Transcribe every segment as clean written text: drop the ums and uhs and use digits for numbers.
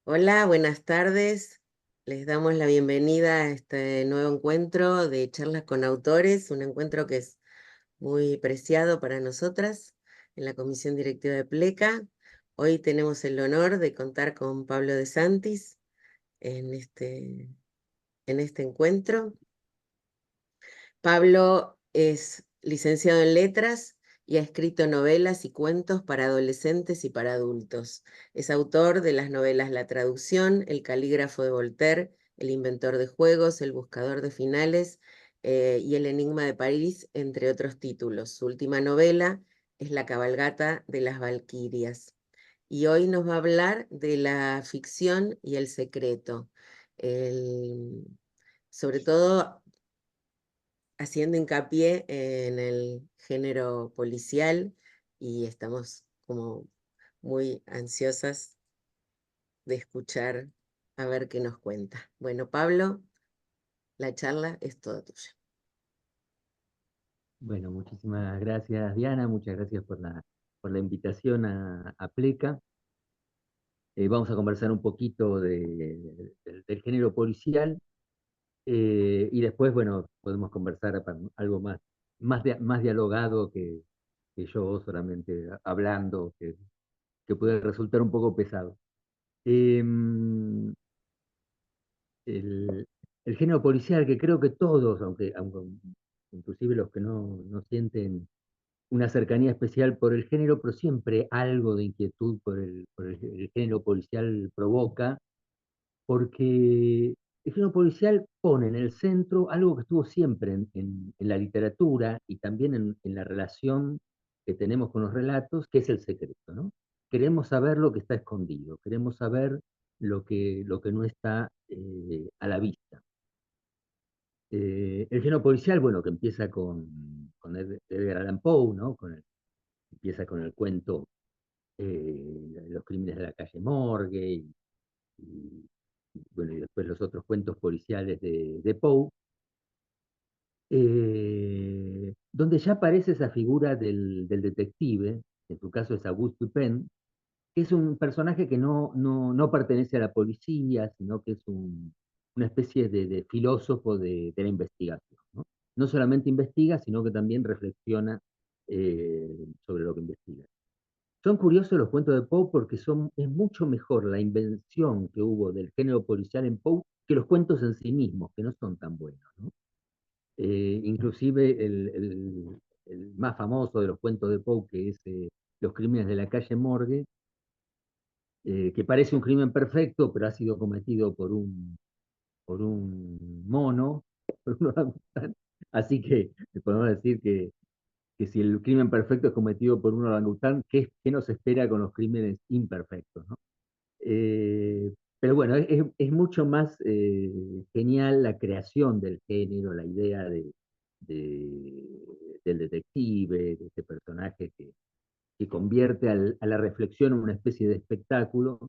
Hola, buenas tardes. Les damos la bienvenida a este nuevo encuentro de charlas con autores, un encuentro que es muy preciado para nosotras en la Comisión Directiva de Pleca. Hoy tenemos el honor de contar con Pablo de Santis en este encuentro. Pablo es licenciado en letras y ha escrito novelas y cuentos para adolescentes y para adultos. Es autor de las novelas La traducción, El calígrafo de Voltaire, El inventor de juegos, El buscador de finales y El enigma de París, entre otros títulos. Su última novela es La cabalgata de las Valquirias. Y hoy nos va a hablar de la ficción y el secreto. El- Sobre todo haciendo hincapié en el género policial y estamos como muy ansiosas de escuchar a ver qué nos cuenta. Bueno, Pablo, la charla es toda tuya. Bueno, muchísimas gracias Diana, muchas gracias por la invitación a Pleca. Vamos a conversar un poquito del género policial y después, bueno, podemos conversar algo más dialogado que yo solamente hablando, que puede resultar un poco pesado. Em, el, el género policial, que creo que todos, aunque inclusive los que no sienten una cercanía especial por el género, pero siempre algo de inquietud por el género policial provoca, porque el género policial pone en el centro algo que estuvo siempre en la literatura y también en la relación que tenemos con los relatos, que es el secreto, ¿no? Queremos saber lo que está escondido, queremos saber lo que no está a la vista. El género policial, bueno, que empieza con Edgar Allan Poe, ¿no? Empieza con el cuento Los crímenes de la calle Morgue y, bueno, y después los otros cuentos policiales de Poe, donde ya aparece esa figura del detective, en tu caso es Auguste Dupin, que es un personaje que no pertenece a la policía, sino que es una especie de filósofo de la investigación, ¿no? No solamente investiga, sino que también reflexiona sobre lo que investiga. Son curiosos los cuentos de Poe porque es mucho mejor la invención que hubo del género policial en Poe que los cuentos en sí mismos, que no son tan buenos, ¿no? Inclusive el más famoso de los cuentos de Poe, que es Los crímenes de la calle Morgue, que parece un crimen perfecto, pero ha sido cometido por un mono, por un orangután. Así que podemos decir que si el crimen perfecto es cometido por un orangután, ¿qué nos espera con los crímenes imperfectos, ¿no? Pero bueno, es mucho más genial la creación del género, la idea del detective, de este personaje que convierte a la reflexión en una especie de espectáculo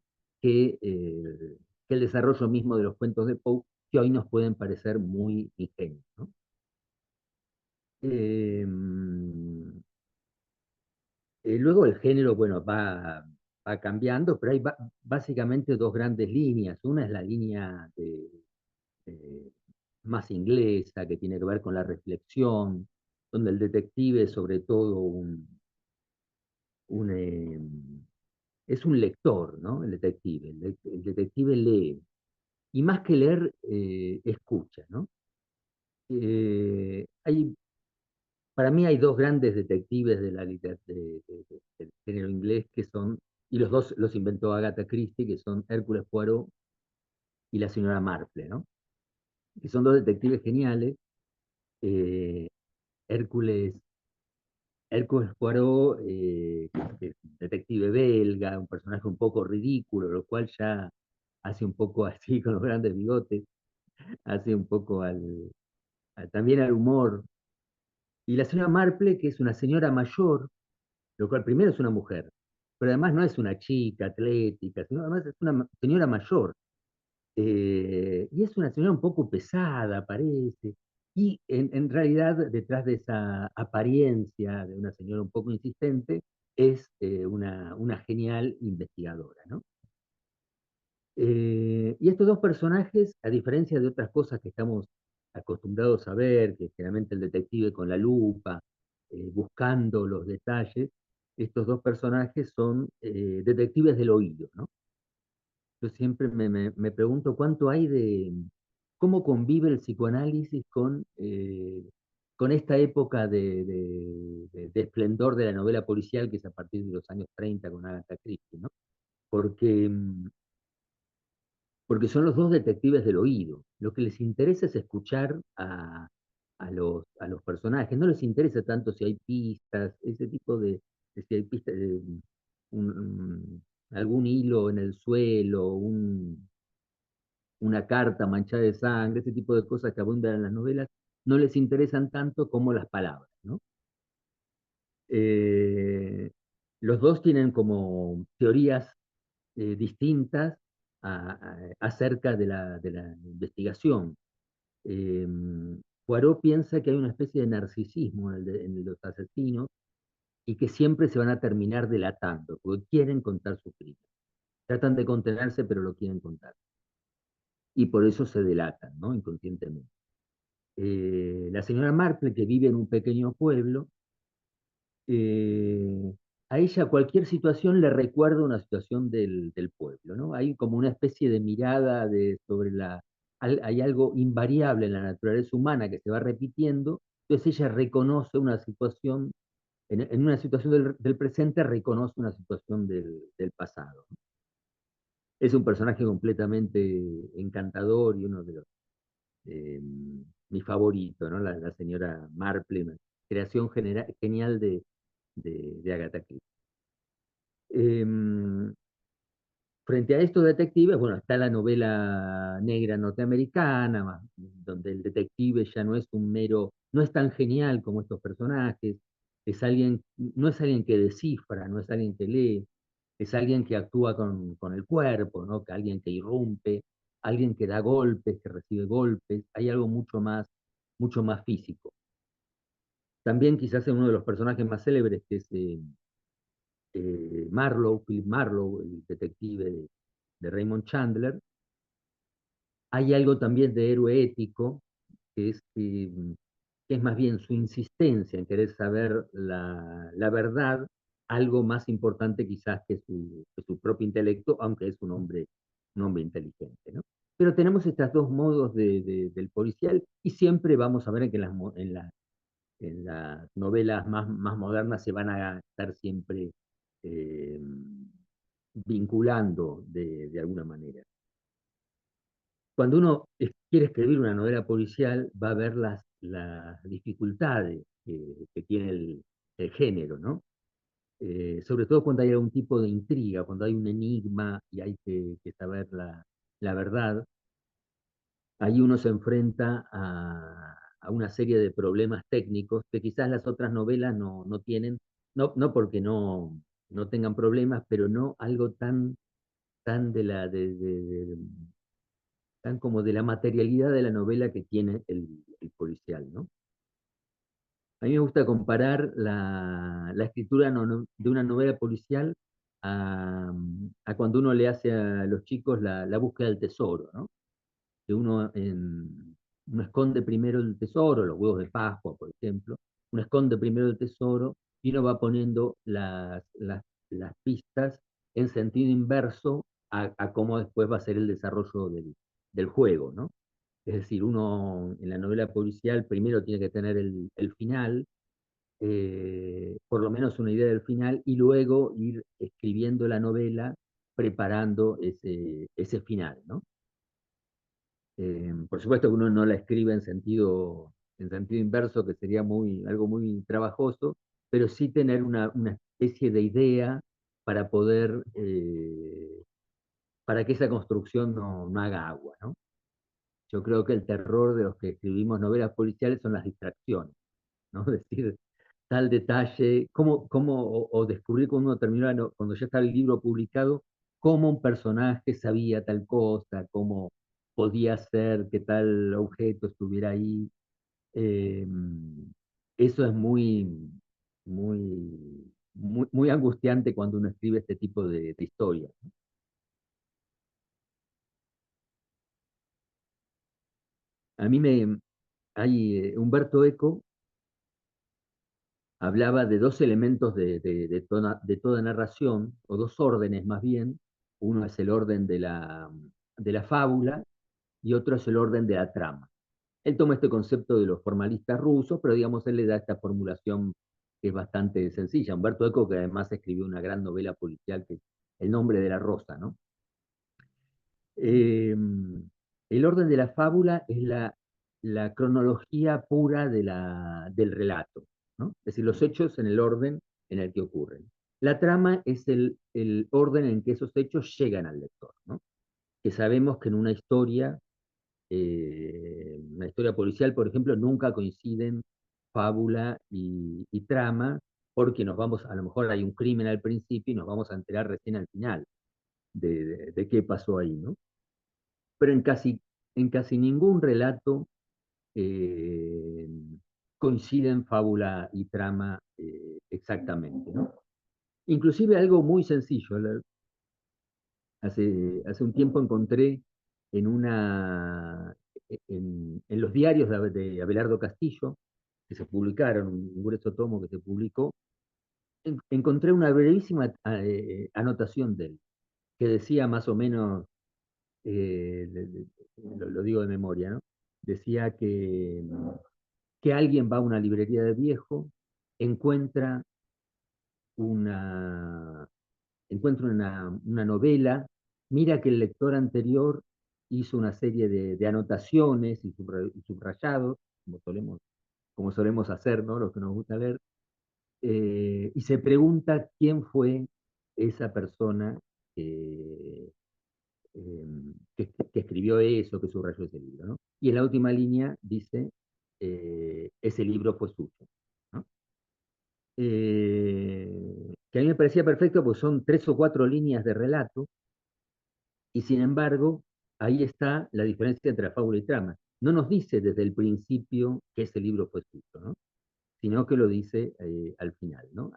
que el desarrollo mismo de los cuentos de Poe, que hoy nos pueden parecer muy ingenuos, ¿no? Eh, Luego el género, bueno, va cambiando, pero hay básicamente dos grandes líneas. Una es la línea de- más inglesa, que tiene que ver con la reflexión, donde el detective es sobre todo un, eh, es un lector, ¿no? El detective. El detective lee, y más que leer, escucha, ¿no? Hay Para mí hay dos grandes detectives de la del género inglés que son, y los dos los inventó Agatha Christie, que son Hércules Poirot y la señora Marple, ¿no? Que son dos detectives geniales. Eh, Hércules, Hércules Poirot, que es un detective belga, un personaje un poco ridículo, lo cual ya hace un poco así con los grandes bigotes, hace un poco también al humor. Y la señora Marple, que es una señora mayor, lo cual primero es una mujer, pero además no es una chica atlética, sino además es una señora mayor. Y es una señora un poco pesada, parece, y en realidad detrás de esa apariencia de una señora un poco insistente es una genial investigadora, ¿no? Y estos dos personajes, a diferencia de otras cosas que estamos acostumbrados a ver, que generalmente el detective con la lupa, buscando los detalles, estos dos personajes son detectives del oído, ¿no? Yo siempre me pregunto cuánto hay de, cómo convive el psicoanálisis con esta época de esplendor de la novela policial, que es a partir de los años 30 con Agatha Christie, ¿no? Porque porque son los dos detectives del oído. Lo que les interesa es escuchar a los personajes, no les interesa tanto si hay pistas, ese tipo de si hay pistas, algún hilo en el suelo, una carta manchada de sangre, ese tipo de cosas que abundan en las novelas, no les interesan tanto como las palabras, ¿no? Eh, los dos tienen como teorías distintas acerca de la investigación. Eh, Poirot piensa que hay una especie de narcisismo en los asesinos y que siempre se van a terminar delatando, porque quieren contar su crimen. Tratan de contenerse, pero lo quieren contar. Y por eso se delatan, ¿no? Inconscientemente. La señora Marple, que vive en un pequeño pueblo, eh, a ella cualquier situación le recuerda una situación del pueblo, ¿no? Hay como una especie de mirada sobre hay algo invariable en la naturaleza humana que se va repitiendo, entonces ella reconoce una situación, en una situación del presente reconoce una situación del pasado, ¿no? Es un personaje completamente encantador y uno de los, eh, mi favorito, ¿no? La señora Marple, una creación genial de Agatha Christie. Eh, Frente a estos detectives, bueno, está la novela negra norteamericana, donde el detective ya no es un mero, no es tan genial como estos personajes, es alguien, no es alguien que descifra, no es alguien que lee, es alguien que actúa con el cuerpo, ¿no? Que alguien que irrumpe, alguien que da golpes, que recibe golpes, hay algo mucho más físico. También quizás es uno de los personajes más célebres, que es Marlowe, Philip Marlowe, el detective de Raymond Chandler. Hay algo también de héroe ético, que es más bien su insistencia en querer saber la verdad, algo más importante quizás que su propio intelecto, aunque es un hombre inteligente, ¿no? Pero tenemos estos dos modos del policial y siempre vamos a ver que en las novelas más modernas se van a estar siempre eh, vinculando de alguna manera. Cuando uno quiere escribir una novela policial, va a ver las dificultades que tiene el género, ¿no? Sobre todo cuando hay algún tipo de intriga, cuando hay un enigma y hay que saber la verdad, ahí uno se enfrenta a una serie de problemas técnicos que quizás las otras novelas no tienen, no porque no tengan problemas, pero no algo tan tan como de la materialidad de la novela que tiene el policial, ¿no? A mí me gusta comparar la escritura de una novela policial a cuando uno le hace a los chicos la búsqueda del tesoro, ¿no? Que uno esconde primero el tesoro, los huevos de Pascua, por ejemplo, uno esconde primero el tesoro y uno va poniendo las pistas en sentido inverso a cómo después va a ser el desarrollo del juego, ¿no? Es decir, uno en la novela policial primero tiene que tener el final, por lo menos una idea del final, y luego ir escribiendo la novela preparando ese final, ¿no? Por supuesto que uno no la escribe en sentido inverso, que sería algo muy trabajoso, pero sí tener una especie de idea para para que esa construcción no haga agua, ¿no? Yo creo que el terror de los que escribimos novelas policiales son las distracciones, ¿no? Es decir, tal detalle, o descubrir cuando uno terminó, cuando ya está el libro publicado, cómo un personaje sabía tal cosa, cómo podía ser que tal objeto estuviera ahí. Eh, Eso es muy angustiante cuando uno escribe este tipo de historias. A mí me, Humberto Eco hablaba de dos elementos de toda narración, o dos órdenes más bien. Uno es el orden de la fábula y otro es el orden de la trama. Él toma este concepto de los formalistas rusos, pero digamos, él le da esta formulación que es bastante sencilla. Humberto Eco, que además escribió una gran novela policial que es El nombre de la rosa, ¿no? Eh, el orden de la fábula es la cronología pura del relato, ¿no? Es decir, los hechos en el orden en el que ocurren. La trama es el orden en que esos hechos llegan al lector, ¿no? Que sabemos que en una historia policial, por ejemplo, nunca coinciden fábula y trama, porque a lo mejor hay un crimen al principio y nos vamos a enterar recién al final de qué pasó ahí, ¿no? Pero en casi ningún relato eh, coinciden fábula y trama exactamente, ¿no? Inclusive algo muy sencillo. Hace un tiempo encontré en, en los diarios de Abelardo Castillo, que se publicaron, un grueso tomo que se publicó, encontré una brevísima anotación de él, que decía más o menos, lo digo de memoria, ¿no? Decía que alguien va a una librería de viejo, encuentra una, una novela, mira que el lector anterior hizo una serie de anotaciones y subrayados, como solemos hacer, ¿no? Los que nos gusta leer, y se pregunta quién fue esa persona que, que escribió eso, que subrayó ese libro, ¿no? Y en la última línea dice, ese libro fue suyo, ¿no? Que a mí me parecía perfecto, porque son 3 o 4 líneas de relato, y sin embargo, ahí está la diferencia entre la fábula y trama. No nos dice desde el principio que ese libro fue suyo, ¿no? Sino que lo dice al final, ¿no?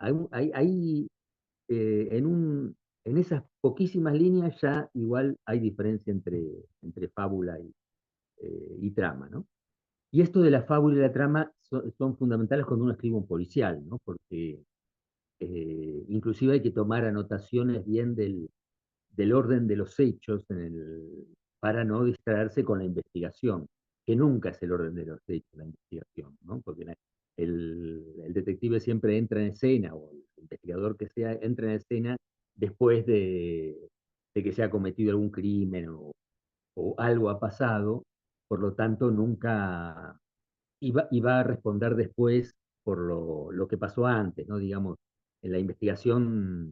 En, en esas poquísimas líneas ya igual hay diferencia entre fábula y trama, ¿no? Y esto de la fábula y la trama son fundamentales cuando uno escribe un policial, ¿no? Porque inclusive hay que tomar anotaciones bien del orden de los hechos para no distraerse con la investigación, que nunca es el orden de los hechos, la investigación, ¿no? Porque el detective siempre entra en escena, o el investigador que sea, entra en escena después de que se ha cometido algún crimen o algo ha pasado, por lo tanto nunca iba a responder después por lo que pasó antes, ¿no? Digamos, en la investigación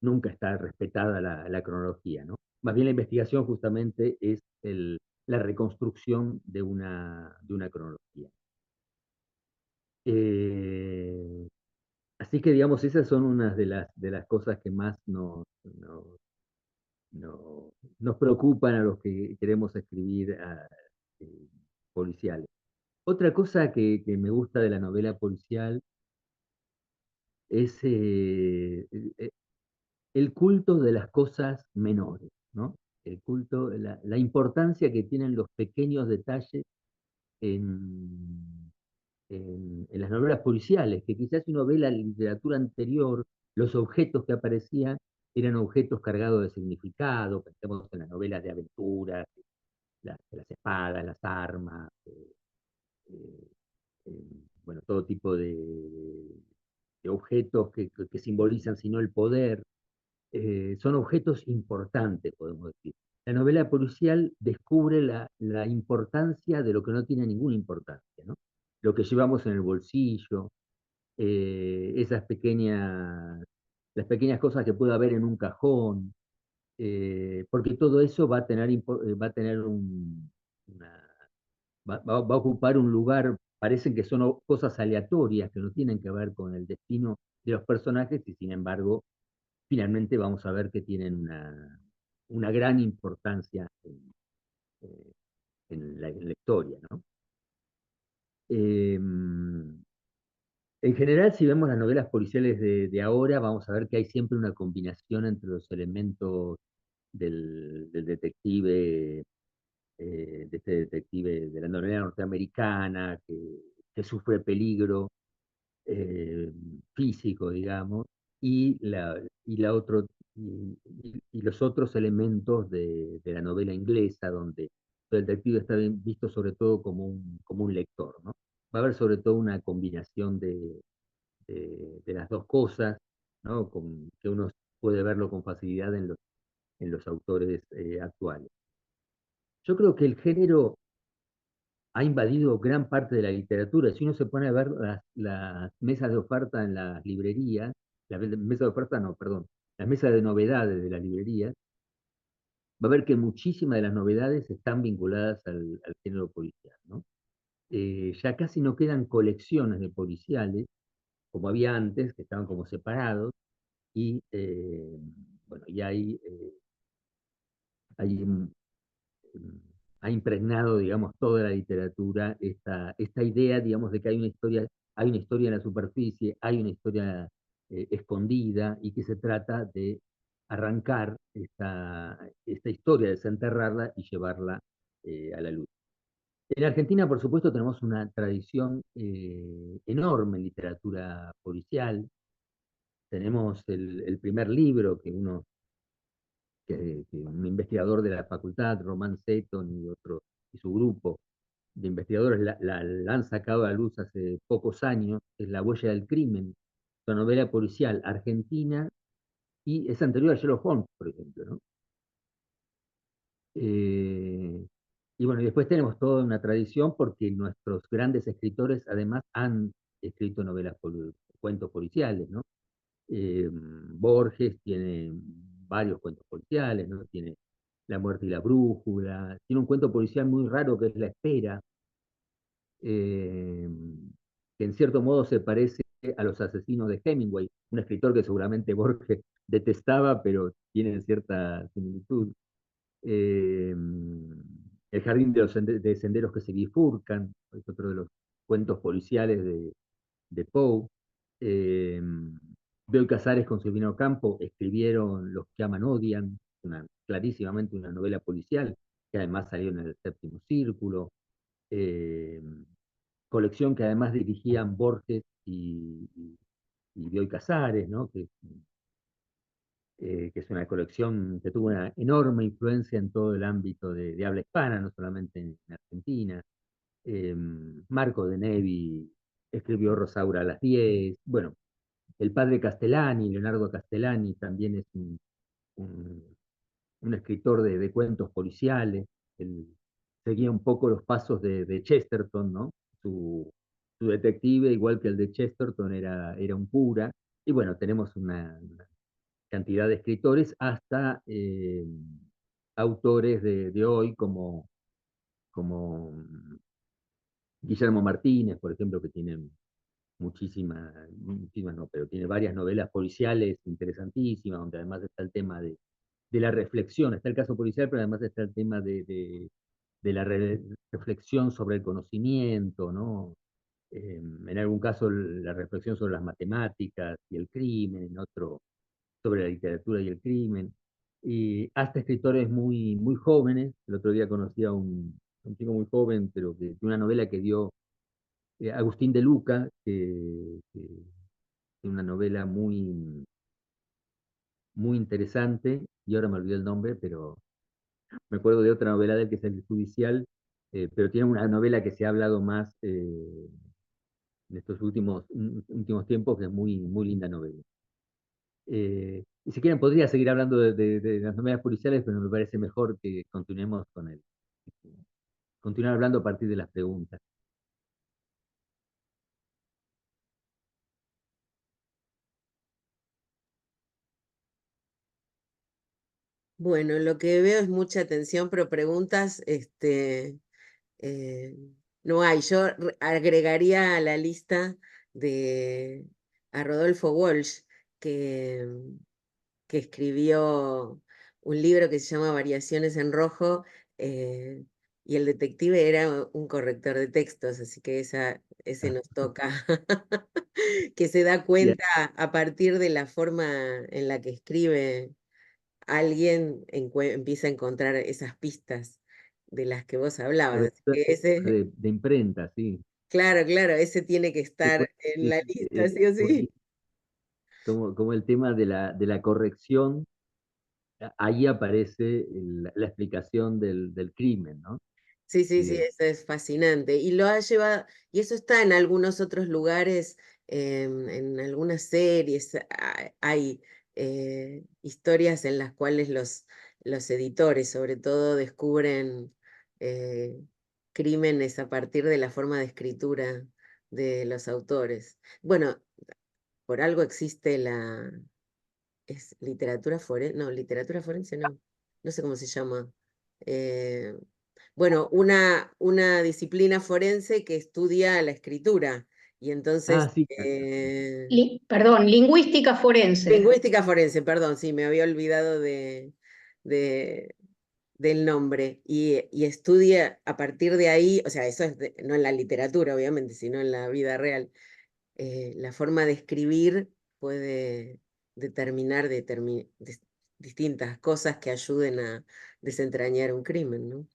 nunca está respetada la cronología, ¿no? Más bien la investigación justamente es la reconstrucción de una cronología. Eh, Así que, digamos, esas son unas de las cosas que más nos preocupan a los que queremos escribir eh, policiales. Otra cosa que me gusta de la novela policial es el culto de las cosas menores, ¿no? El culto, la importancia que tienen los pequeños detalles en, en las novelas policiales, que quizás si uno ve la literatura anterior, los objetos que aparecían eran objetos cargados de significado. Pensemos en las novelas de aventuras, las espadas, las armas, eh, bueno, todo tipo de objetos que simbolizan, sino el poder. Son objetos importantes, podemos decir. La novela policial descubre la importancia de lo que no tiene ninguna importancia, ¿no? Lo que llevamos en el bolsillo, esas las pequeñas cosas que puede haber en un cajón, porque todo eso va a tener una, va a ocupar un lugar. Parecen que son cosas aleatorias que no tienen que ver con el destino de los personajes, y sin embargo finalmente vamos a ver que tienen una gran importancia eh, en la historia, ¿no? En general, si vemos las novelas policiales de ahora, vamos a ver que hay siempre una combinación entre los elementos del detective de este detective de la novela norteamericana que sufre peligro físico, digamos, y, la otro, y los otros elementos de la novela inglesa, donde el detective está visto sobre todo como un lector, ¿no? Va a haber sobre todo una combinación de las dos cosas, ¿no? Que uno puede verlo con facilidad en los autores actuales. Yo creo que el género ha invadido gran parte de la literatura. Si uno se pone a ver las mesas de oferta en las librerías, las mesas de oferta no, perdón, las mesas de novedades de las librerías, va a ver que muchísimas de las novedades están vinculadas al género policial, ¿no? Ya casi no quedan colecciones de policiales, como había antes, que estaban como separados, y bueno, ya hay ha impregnado, digamos, toda la literatura esta idea, digamos, de que hay una historia en la superficie, hay una historia escondida y que se trata de arrancar esta historia, desenterrarla y llevarla a la luz. En Argentina, por supuesto, tenemos una tradición enorme en literatura policial. Tenemos el primer libro que un investigador de la facultad, Román Seton y su grupo de investigadores la han sacado a la luz hace pocos años, es La huella del crimen, una novela policial argentina y es anterior a Sherlock Holmes, por ejemplo, ¿no? Eh, y bueno, y después tenemos toda una tradición porque nuestros grandes escritores además han escrito cuentos policiales, ¿no? Borges tiene varios cuentos policiales, ¿no? Tiene La muerte y la brújula, tiene un cuento policial muy raro que es La espera, eh, que en cierto modo se parece a Los asesinos de Hemingway, un escritor que seguramente Borges detestaba, pero tienen cierta similitud. Eh, El jardín de senderos que se bifurcan, es otro de los cuentos policiales de Poe. Eh, Bioy Casares con Silvino Campo escribieron Los que aman odian, clarísimamente una novela policial, que además salió en el Séptimo Círculo. Eh, Colección que además dirigían Borges y Bioy Casares, ¿no? Que es una colección que tuvo una enorme influencia en todo el ámbito de habla hispana, no solamente en Argentina. Marco de Nevi escribió Rosaura a las 10. Bueno, el padre Castellani, Leonardo Castellani, también es un, un escritor de cuentos policiales. Él seguía un poco los pasos de Chesterton, ¿no? Su detective, igual que el de Chesterton, era un cura. Y bueno, tenemos una cantidad de escritores hasta autores de hoy como Guillermo Martínez, por ejemplo, que tiene muchísimas no, pero tiene varias novelas policiales interesantísimas, donde además está el tema de la reflexión, está el caso policial, pero además está el tema de la reflexión sobre el conocimiento, ¿no? En algún caso la reflexión sobre las matemáticas y el crimen, en otro sobre la literatura y el crimen, y hasta escritores muy jóvenes. El otro día conocí a un chico muy joven, pero de una novela que dio Agustín de Luca, que es una novela muy interesante, y ahora me olvidé el nombre, pero me acuerdo de otra novela de él que es El Judicial, pero tiene una novela que se ha hablado más en estos últimos tiempos, que es muy linda novela. Y si quieren, podría seguir hablando de las novelas policiales, pero me parece mejor que continuemos continuar hablando a partir de las preguntas. Bueno, lo que veo es mucha atención, pero preguntas, eh, no hay. Yo agregaría a la lista de a Rodolfo Walsh, que, que escribió un libro que se llama Variaciones en Rojo, eh, y el detective era un corrector de textos, así que ese nos toca, que se da Bien, cuenta a partir de la forma en la que escribe alguien, empieza a encontrar esas pistas. de las que vos hablabas. Así Revistas que ese, de imprenta, sí. claro, claro, ese tiene que Que estar en la es, lista, sí o sí. buenísimo. Como el tema de la corrección, ahí aparece la explicación del crimen, ¿no? Sí, sí, sí, Y, eso es fascinante. Y lo ha llevado, y eso está en algunos otros lugares, en algunas series, hay historias en las cuales los editores, sobre todo, descubren eh, crímenes a partir de la forma de escritura de los autores. Bueno, por algo existe es literatura forense, no, literatura forense no, no sé cómo se llama. Eh, bueno, una disciplina forense que estudia la escritura. Y entonces, sí, Perdón, lingüística forense. lingüística forense, perdón, sí, me había olvidado de- del nombre. Y estudia a partir de ahí, o sea, eso es no en la literatura, obviamente, sino en la vida real. La forma de escribir puede determinar distintas cosas que ayuden a desentrañar un crimen, ¿no? yo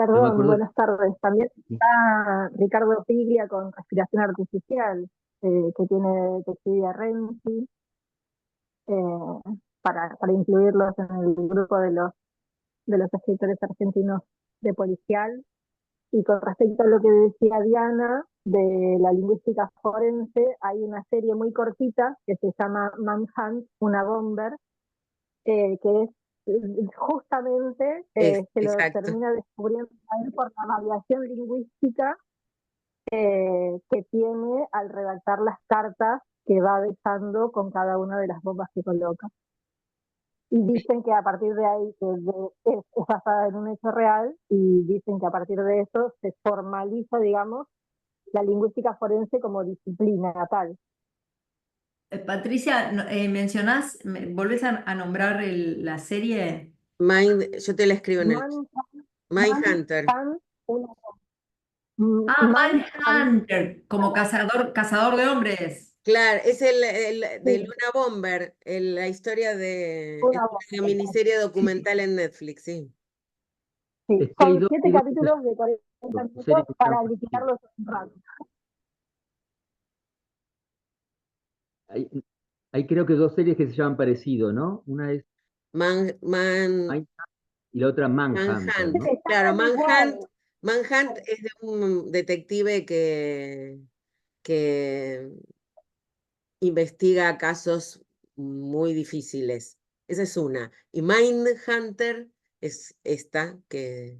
me Perdón, acuerdo, buenas tardes. También está Ricardo Piglia con Respiración Artificial, que tiene Detective Renzi, para incluirlos en el grupo de los escritores argentinos de policial. Y con respecto a lo que decía Diana de la lingüística forense, hay una serie muy cortita que se llama Manhunt, una bomber, que es justamente se lo Exacto. termina descubriendo a él por la variación lingüística que tiene al redactar las cartas que va dejando con cada una de las bombas que coloca. Y dicen que a partir de ahí, es basada en un hecho real, y dicen que a partir de eso se formaliza, digamos, la lingüística forense como disciplina tal. Patricia, mencionás, volvés a nombrar la serie. Yo te la escribo en el Man, Mindhunter. Man, una, Ah, Man, Mindhunter, como cazador de hombres. Claro, es el de sí, Luna Bomber, la historia es una una bomba. miniserie sí, documental en Netflix, sí. Sí, es que son hay 7 dos que se capítulos de 40 llaman, minutos series que se llaman para parecidas. liquidarlos en un rato. Hay, hay creo que dos series que se llaman parecido, ¿no? Una es Man, Man, Mindhunter y la otra Manhunter, Manhunt. ¿no? Se Claro, llaman igual. Manhunt es de un detective que investiga casos muy difíciles. Esa es una. Y Mindhunter es esta, eh,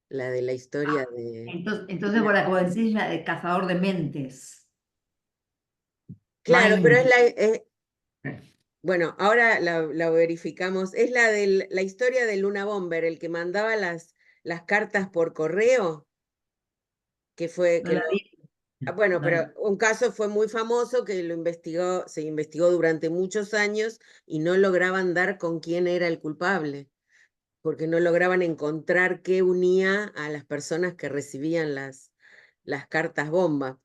la de la historia Ah, de... entonces bueno, como decís, la de cazador de mentes. Claro, pero Mind. es bueno, ahora la verificamos. Es la de la historia de Luna Bomber, el que mandaba las cartas por correo, que fue, No la vi. bueno, No pero un caso fue muy famoso que se investigó durante muchos años y no lograban dar con quién era el culpable, porque no lograban encontrar qué unía a las personas que recibían las cartas bomba.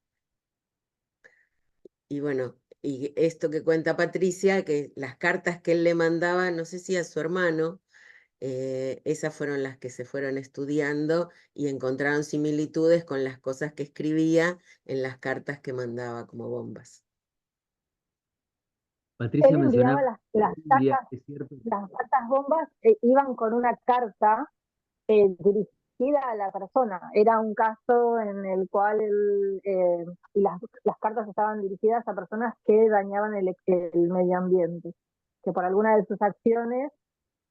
Y bueno, y esto que cuenta Patricia, que las cartas que él le mandaba, no sé si a su hermano, esas fueron las que se fueron estudiando y encontraron similitudes con las cosas que escribía en las cartas que mandaba como bombas. Él Patricia enviaba mencionaba la Biblia, es cierto. las cartas bombas, iban con una carta dirigida a la persona. Era un caso en el cual y las cartas estaban dirigidas a personas que dañaban el medio ambiente, que por alguna de sus acciones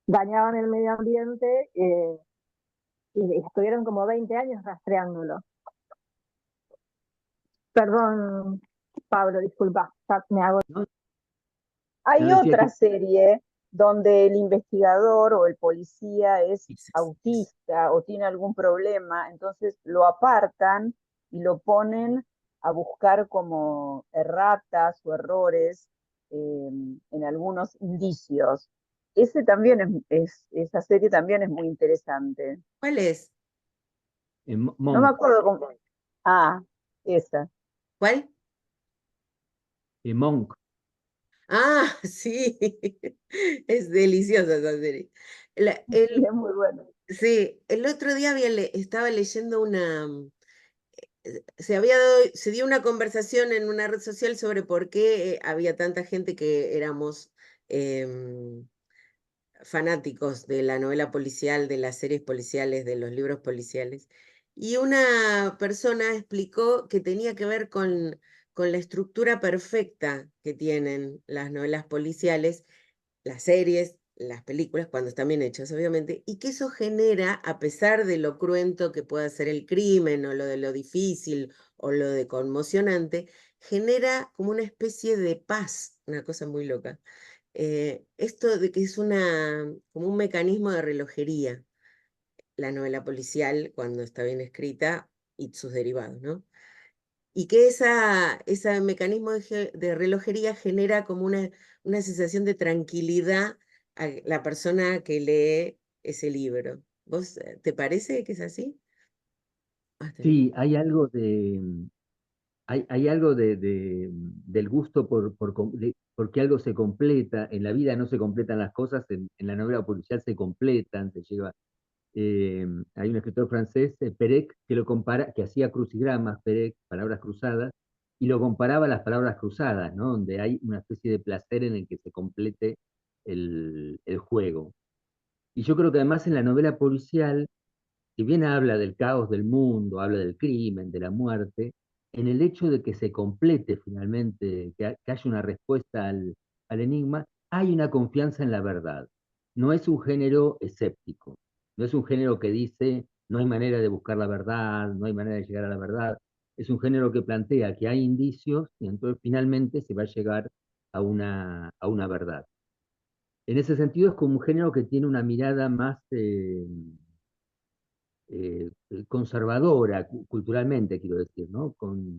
dañaban el medio ambiente, y estuvieron como 20 años rastreándolo. Perdón, Pablo, disculpa, ya me hago. ¿No? Yo Hay decía otra que serie donde el investigador o el policía es Esas. autista o tiene algún problema, entonces lo apartan y lo ponen a buscar como erratas o errores en algunos indicios. Ese también esa serie también es muy interesante. ¿Cuál es? No me Monk, acuerdo cómo. Ah, esa. ¿Cuál? Monk, Ah, sí, es deliciosa esa serie. Es muy bueno. Sí, el otro día estaba leyendo se dio una conversación en una red social sobre por qué había tanta gente que éramos em, fanáticos de la novela policial, de las series policiales, de los libros policiales. Y una persona explicó que tenía que ver con la estructura perfecta que tienen las novelas policiales, las series, las películas, cuando están bien hechas, obviamente, y que eso genera, a pesar de lo cruento que pueda ser el crimen, o lo de lo difícil, o lo de conmocionante, genera como una especie de paz, una cosa muy loca. Esto de que es como un mecanismo de relojería, la novela policial, cuando está bien escrita, y sus derivados, ¿no? Y que ese mecanismo de relojería genera como una sensación de tranquilidad a la persona que lee ese libro. ¿Vos te parece que es así? Ah, está bien. Sí, hay algo del gusto porque algo se completa. En la vida no se completan las cosas, en la novela policial se completan, se lleva. Hay un escritor francés, Perec, que lo compara, que hacía crucigramas, Perec, palabras cruzadas, y lo comparaba a las palabras cruzadas, ¿no? Donde hay una especie de placer en el que se complete el juego. Y yo creo que además en la novela policial, si bien habla del caos del mundo, habla del crimen, de la muerte, en el hecho de que se complete finalmente, que haya una respuesta al enigma, hay una confianza en la verdad. No es un género escéptico, no es un género que dice no hay manera de buscar la verdad, no hay manera de llegar a la verdad. Es un género que plantea que hay indicios y entonces finalmente se va a llegar a una verdad. En ese sentido es como un género que tiene una mirada más conservadora culturalmente, quiero decir, ¿no? Con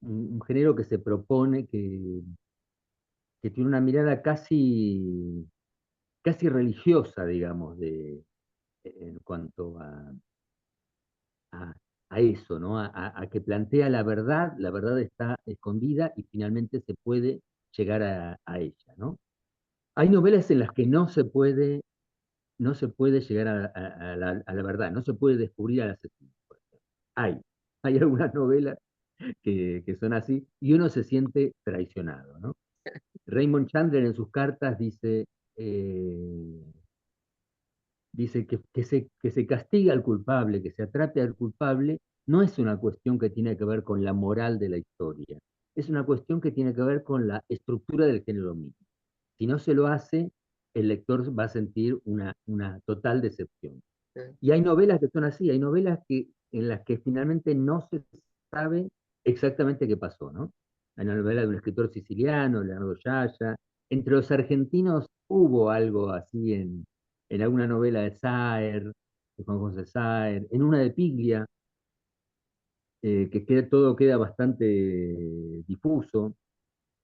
un género que se propone, que tiene una mirada casi religiosa, digamos, en cuanto a, a eso, ¿no? A que plantea la verdad está escondida y finalmente se puede llegar a ella, ¿no? Hay novelas en las que no se puede llegar a la verdad, no se puede descubrir al asesino. Por ejemplo. Hay algunas novelas que son así y uno se siente traicionado, ¿no? Raymond Chandler en sus cartas eh, dice que se castiga al culpable, que se atrape al culpable, no es una cuestión que tiene que ver con la moral de la historia, es una cuestión que tiene que ver con la estructura del género mismo. Si no se lo hace, el lector va a sentir una total decepción. Ah, Y hay novelas que son así, hay novelas en las que finalmente no se sabe exactamente qué pasó, ¿no? Hay una novela de un escritor siciliano, Leonardo Yaya. Entre los argentinos hubo algo así en alguna novela de Saer, de Juan José Saer, en una de Piglia, todo queda bastante difuso,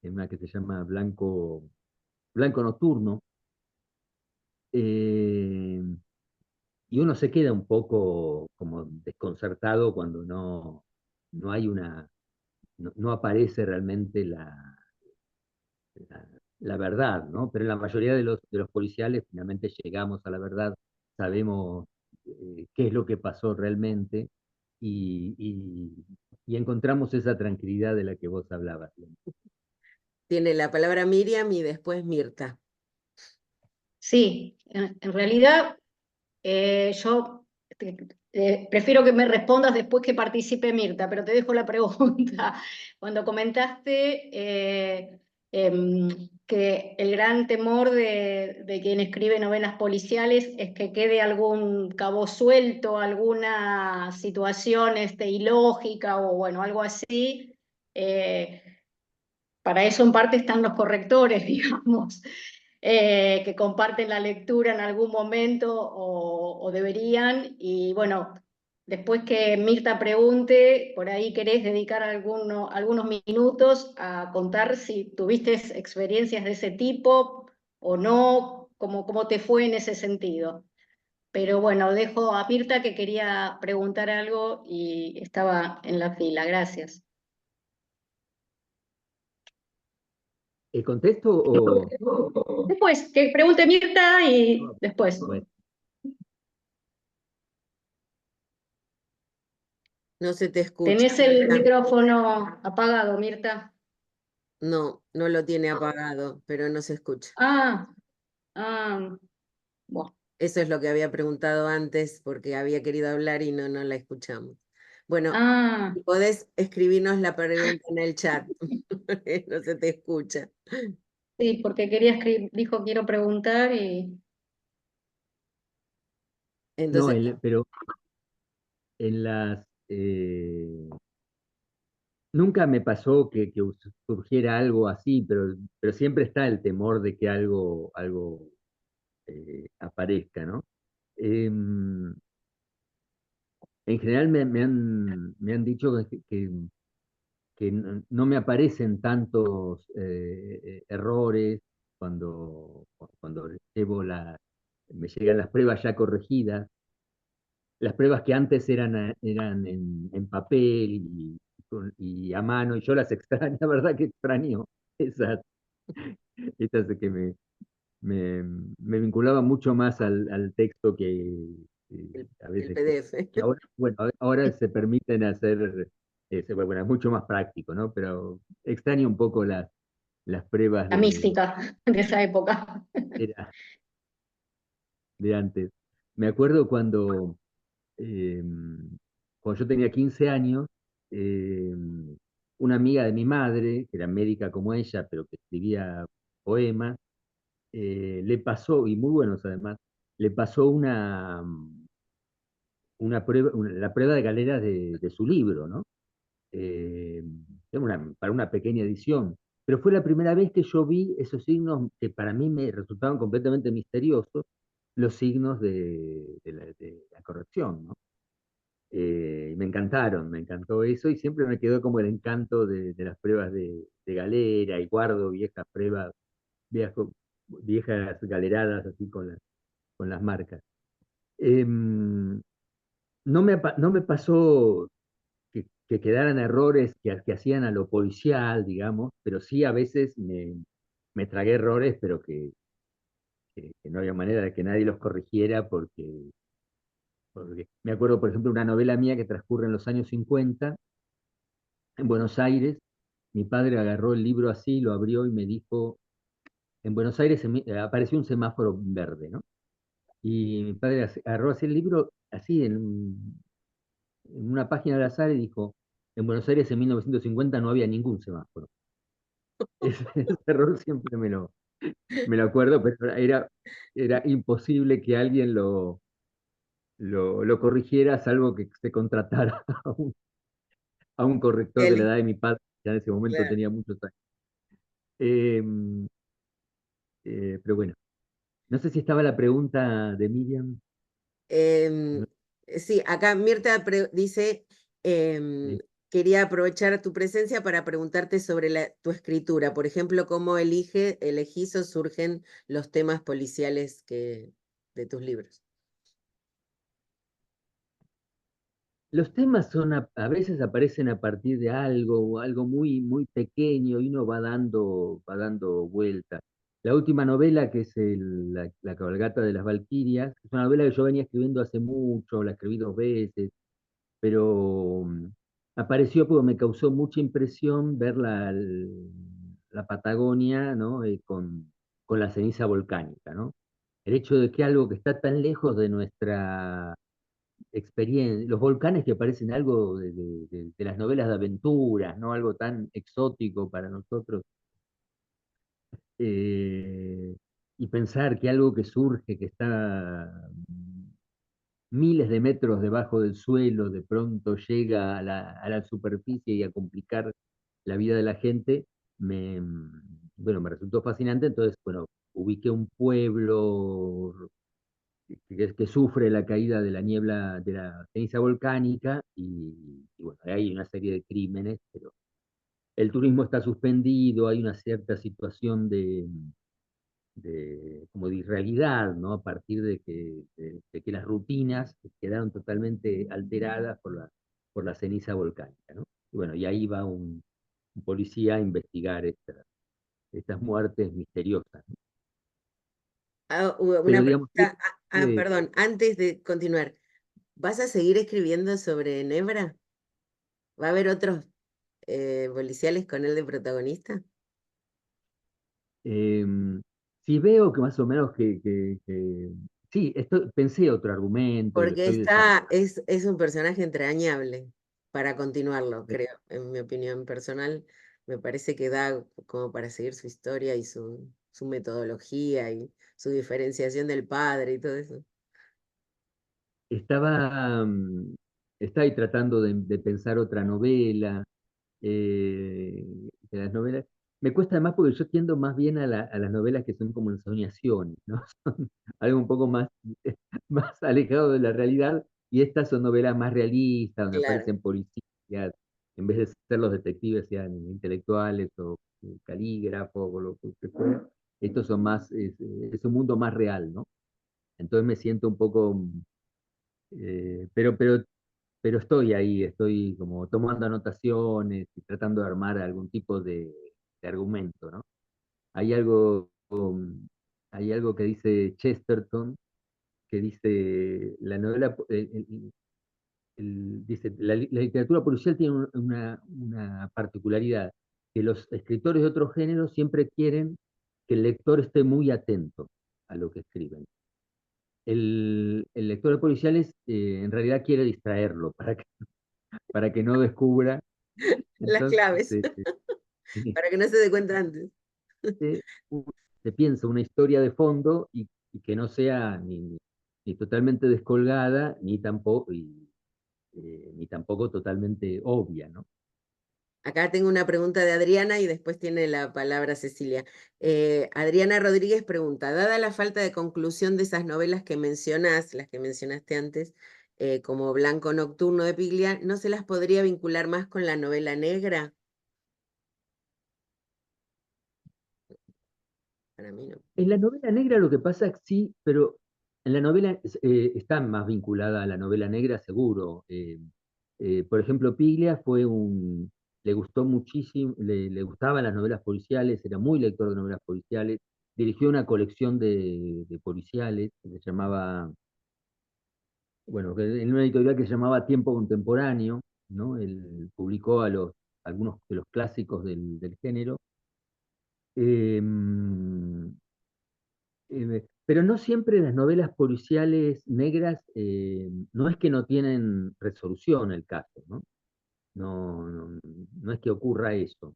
en una que se llama Blanco Nocturno. Eh, y uno se queda un poco como desconcertado cuando no hay no aparece realmente la verdad, ¿no? Pero en la mayoría de los policiales finalmente llegamos a la verdad, sabemos qué es lo que pasó realmente y, y- y encontramos esa tranquilidad de la que vos hablabas. tiene la palabra Miriam y después Mirta. Sí, en realidad yo prefiero que me respondas después que participe Mirta, pero te dejo la pregunta. Cuando comentaste que el gran temor de quien escribe novelas policiales es que quede algún cabo suelto, alguna situación ilógica o bueno, algo así. eh, para eso en parte están los correctores, digamos, que comparten la lectura en algún momento o deberían. Y bueno, después que Mirta pregunte, por ahí querés dedicar algunos minutos a contar si tuviste experiencias de ese tipo o no, cómo te fue en ese sentido. Pero bueno, dejo a Mirta que quería preguntar algo y estaba en la fila. Gracias. ¿Contesto o...? Después, que pregunte Mirta y después. Bueno, No se te escucha. Tenés el Mirta. micrófono apagado, Mirta. No, no lo tiene apagado, pero no se escucha. Ah, ah, bueno. Eso es lo que había preguntado antes porque había querido hablar y no la escuchamos. Bueno, Ah, si podés escribirnos la pregunta en el chat, no se te escucha. sí, porque quería escribir, dijo quiero preguntar y... no, Entonces, pero en nunca me pasó que surgiera algo así, pero siempre está el temor de que algo aparezca, ¿no? Em, en general me han dicho que no me aparecen tantos errores cuando me llegan las pruebas ya corregidas. Las pruebas que antes eran en papel y a mano, y yo las extraño, la verdad que extraño esas, esas de que me, me vinculaba mucho más al texto que a el veces PDF. que ahora, bueno, ahora se permiten hacer, bueno, es mucho más práctico, ¿no? Pero extraño un poco las pruebas La mística de esa época. era- de antes. Me acuerdo eh, cuando yo tenía 15 años, eh, una amiga de mi madre, que era médica como ella, pero que escribía poemas, le pasó, y muy buenos además, le pasó una prueba, la prueba de galera de su libro, ¿no? Eh, era para una pequeña edición. Pero fue la primera vez que yo vi esos signos que para mí me resultaban completamente misteriosos, los signos de la corrección, ¿no? Me encantaron, me encantó eso y siempre me quedó como el encanto de las pruebas de galera y guardo viejas pruebas, viejo- viejas galeradas así con las marcas. Em, no me pasó que quedaran errores que hacían a lo policial, digamos, pero sí a veces me tragué errores, pero que no había manera de que nadie los corrigiera porque me acuerdo, por ejemplo, una novela mía que transcurre en los años 50 en Buenos Aires. Mi padre agarró el libro así, lo abrió y me dijo, en Buenos Aires apareció un semáforo verde, ¿no? Y mi padre agarró así el libro, así en una página al azar y dijo, en Buenos Aires en 1950 no había ningún semáforo. Ese error siempre me lo acuerdo, pero era imposible que alguien lo corrigiera, salvo que se contratara a un corrector de la Eli, edad de mi padre, que ya en ese momento claro. tenía muchos años. Eh, pero bueno, no sé si estaba la pregunta de Miriam. Em, ¿No? sí, acá Mirta dice, Eh, quería aprovechar tu presencia para preguntarte sobre tu escritura. Por ejemplo, ¿cómo elegís o surgen los temas policiales de tus libros? Los temas a veces aparecen a partir de algo, algo muy, muy pequeño y uno va dando vueltas. La última novela, que es la cabalgata de las Valquirias, es una novela que yo venía escribiendo hace mucho, la escribí 2 veces, pero apareció porque me causó mucha impresión ver la Patagonia, ¿no? Con la ceniza volcánica, ¿no? El hecho de que algo que está tan lejos de nuestra experiencia, los volcanes que parecen algo de las novelas de aventuras, ¿no? Algo tan exótico para nosotros, eh, y pensar que algo que surge, que está miles de metros debajo del suelo, de pronto llega a la superficie y a complicar la vida de la gente, bueno, me resultó fascinante. Entonces, bueno, ubiqué un pueblo que sufre la caída de la niebla, de la ceniza volcánica, y bueno, hay una serie de crímenes, pero el turismo está suspendido, hay una cierta situación como de irrealidad, ¿no? A partir de que las rutinas quedaron totalmente alteradas por la ceniza volcánica, ¿no? Y bueno, y ahí va un policía a investigar esta. estas muertes misteriosas, ¿no? Una Pero digamos, pregunta, eh, perdón, antes de continuar, ¿vas a seguir escribiendo sobre Nebra? ¿Va a haber otros policiales con él de protagonista? sí veo que más o menos sí, pensé otro argumento, lo Porque estoy desarrollando. es un personaje entrañable para continuarlo, creo, en mi opinión personal. Me parece que da como para seguir su historia y su metodología y su diferenciación del padre y todo eso. Estaba, estaba ahí tratando de pensar otra novela, de las novelas. Me cuesta además porque yo tiendo más bien a las novelas que son como ensoñaciones, ¿no? Son algo un poco más, más alejado de la realidad, y estas son novelas más realistas, donde Claro, aparecen policías, en vez de ser los detectives, sean intelectuales o calígrafos o lo que fuera. Estos son más, es un mundo más real, ¿no? Entonces me siento un poco, eh, pero, pero pero estoy ahí, estoy como tomando anotaciones y tratando de armar algún tipo de argumento, ¿no? Hay algo, hay algo que dice Chesterton, que dice, la novela, dice, la literatura policial tiene una particularidad, que los escritores de otros géneros siempre quieren que el lector esté muy atento a lo que escriben. El lector de policiales en realidad quiere distraerlo para que no descubra. las Entonces, claves, para que no se dé cuenta antes. se, se piensa una historia de fondo y que no sea ni totalmente descolgada, ni tampoco totalmente obvia, ¿no? Acá tengo una pregunta de Adriana y después tiene la palabra Cecilia. Adriana Rodríguez pregunta, dada la falta de conclusión de esas novelas que mencionás, las que mencionaste antes, como Blanco Nocturno de Piglia, ¿no se las podría vincular más con la novela negra? Para mí no. En la novela negra lo que pasa es sí, pero en la novela está más vinculada a la novela negra, seguro. Por ejemplo, Piglia le gustó muchísimo, le gustaban las novelas policiales, era muy lector de novelas policiales, dirigió una colección de policiales que se llamaba, bueno, en una editorial que se llamaba Tiempo Contemporáneo, ¿no? Él publicó algunos de los clásicos del género. Eh, pero no siempre las novelas policiales negras, no es que no tienen resolución el caso, ¿no? No es que ocurra eso.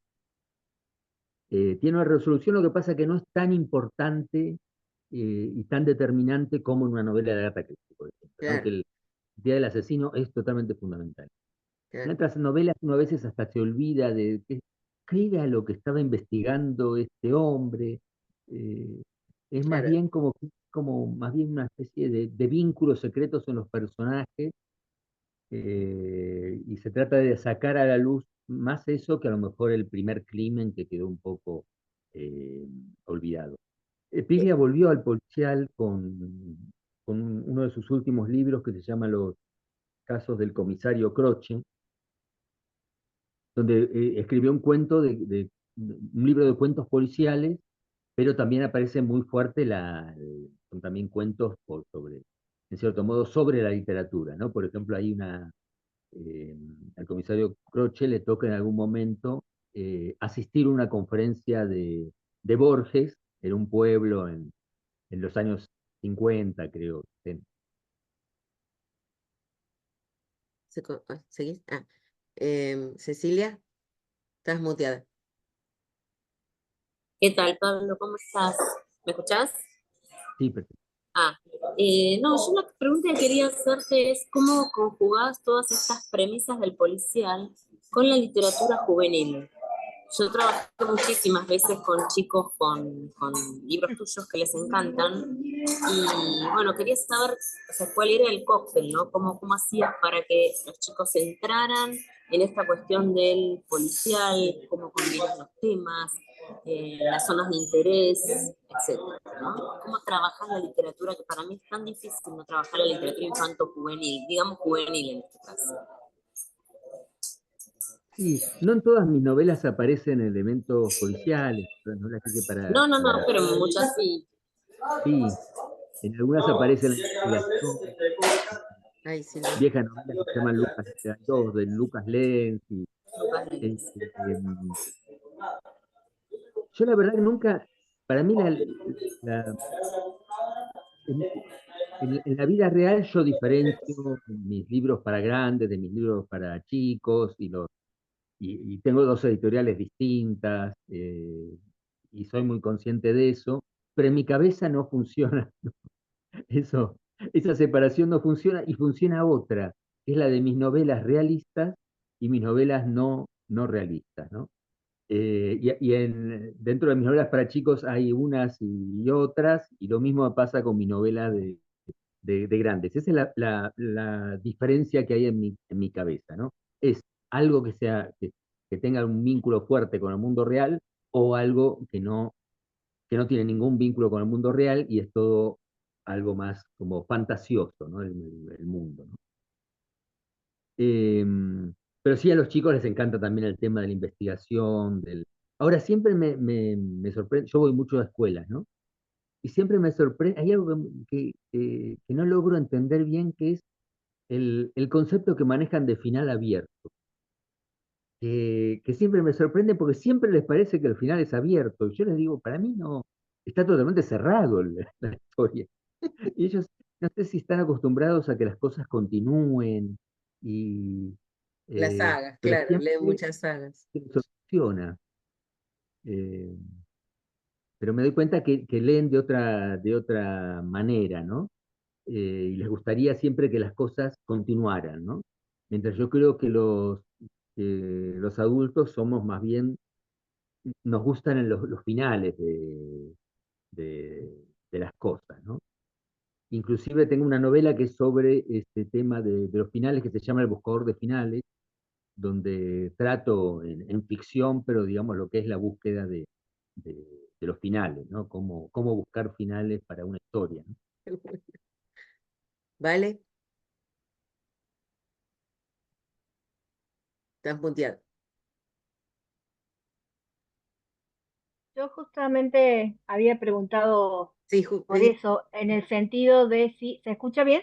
Tiene una resolución, lo que pasa es que no es tan importante y tan determinante como en una novela de Agatha Christie, por ejemplo, ¿no? Que Claro, el día del asesino es totalmente fundamental. En claro, otras novelas uno a veces hasta se olvida de qué era lo que estaba investigando este hombre. Eh, es más claro. bien como más bien una especie de vínculos secretos en los personajes, y se trata de sacar a la luz más eso que a lo mejor el primer crimen que quedó un poco eh, olvidado. Eh, Piglia volvió al policial con uno de sus últimos libros que se llama Los casos del comisario Croce, donde escribió un un libro de cuentos policiales, pero también aparece muy fuerte son también cuentos en cierto modo, sobre la literatura, ¿no? Por ejemplo, eh, al comisario Croce le toca en algún momento asistir a una conferencia de Borges en un pueblo en los años 50, creo. ¿Seguís? Cecilia, estás muteada. ¿Qué tal, Pablo? ¿Cómo estás? ¿Me escuchás? Sí, perfecto. Ah, no, yo la pregunta que quería hacerte es cómo conjugás todas estas premisas del policial con la literatura juvenil. Yo trabajé muchísimas veces con chicos con libros tuyos que les encantan y bueno, quería saber, o sea, cuál era el cóctel, ¿no? ¿Cómo hacías para que los chicos entraran en esta cuestión del policial, cómo combinas los temas, las zonas de interés, etcétera, ¿no? ¿Cómo trabajar la literatura, que para mí es tan difícil no trabajar la literatura infanto-juvenil, digamos juvenil en este caso? Sí, no en todas mis novelas aparecen elementos policiales, pero no las que No, no, no, pero muchas sí. sí, en algunas aparece la investigación, Ay, Silvia. viejas novelas que se llaman Lucas, hay dos de Lucas Lenz, eh, em, yo la verdad que nunca, para mí la- en, en la vida real yo diferencio mis libros para grandes de mis libros para chicos y tengo dos editoriales distintas y soy muy consciente de eso, pero en mi cabeza no funciona eso, esa separación no funciona y funciona otra, que es la de mis novelas realistas y mis novelas no realistas, ¿no? Dentro de mis novelas para chicos hay unas y otras, y lo mismo pasa con mi novela de grandes. Esa es la diferencia que hay en mi cabeza, ¿no? Es algo que tenga un vínculo fuerte con el mundo real o algo que no tiene ningún vínculo con el mundo real y es todo algo más como fantasioso, ¿no? El mundo, ¿no? Eh, pero sí a los chicos les encanta también el tema de la investigación. Ahora siempre me sorprende, yo voy mucho a escuelas, ¿no? Y siempre me sorprende, hay algo que no logro entender bien, que es el concepto que manejan de final abierto, que siempre me sorprende porque siempre les parece que el final es abierto. Y yo les digo, para mí no, está totalmente cerrado la historia. Y ellos, no sé si están acostumbrados a que las cosas continúen, y, Las sagas, pero claro, leen siempre muchas sagas. se soluciona. Eh, pero me doy cuenta que leen de otra manera, ¿no? Y les gustaría siempre que las cosas continuaran, ¿no? Mientras yo creo que los adultos somos más bien, nos gustan en los finales de las cosas, ¿no? Inclusive tengo una novela que es sobre este tema de los finales, que se llama El buscador de finales, donde trato en ficción, pero digamos lo que es la búsqueda de, de los finales, ¿no? Cómo buscar finales para una historia, ¿no? ¿Vale? Estás muteado. Yo justamente había preguntado Sí, por eso, en el sentido de si, ¿se escucha bien?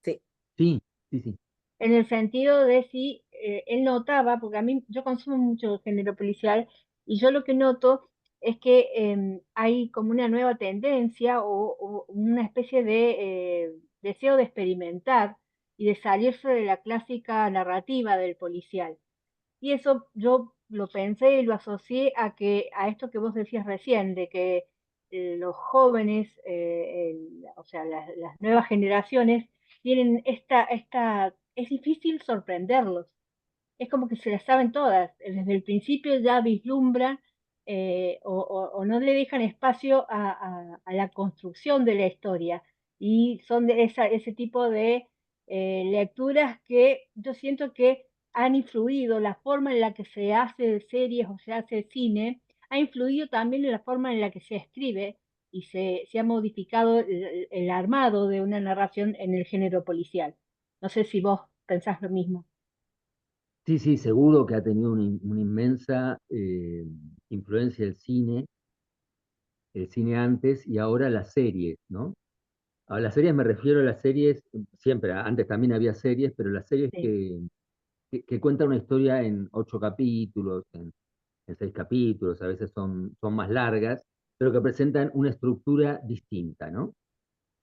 sí. Sí, sí, sí. En el sentido de si él notaba, porque a mí yo consumo mucho el género policial y yo lo que noto es que hay como una nueva tendencia o una especie de deseo de experimentar y de salirse de la clásica narrativa del policial. Y eso yo lo pensé y lo asocié a esto que vos decías recién, de que los jóvenes, o sea, las nuevas generaciones, tienen es difícil sorprenderlos. Es como que se las saben todas. Desde el principio ya vislumbran o no le dejan espacio a la construcción de la historia. Y son de ese tipo de lecturas que yo siento que han influido, la forma en la que se hace series o se hace cine, ha influido también en la forma en la que se escribe y se ha modificado el armado de una narración en el género policial. No sé si vos pensás lo mismo. Sí, sí, seguro que ha tenido una inmensa influencia el cine antes y ahora las series, ¿no? A las series me refiero a las series, siempre, antes también había series, pero las series Sí. que cuentan una historia en 8 capítulos, en 6 capítulos, a veces son más largas, pero que presentan una estructura distinta, ¿no?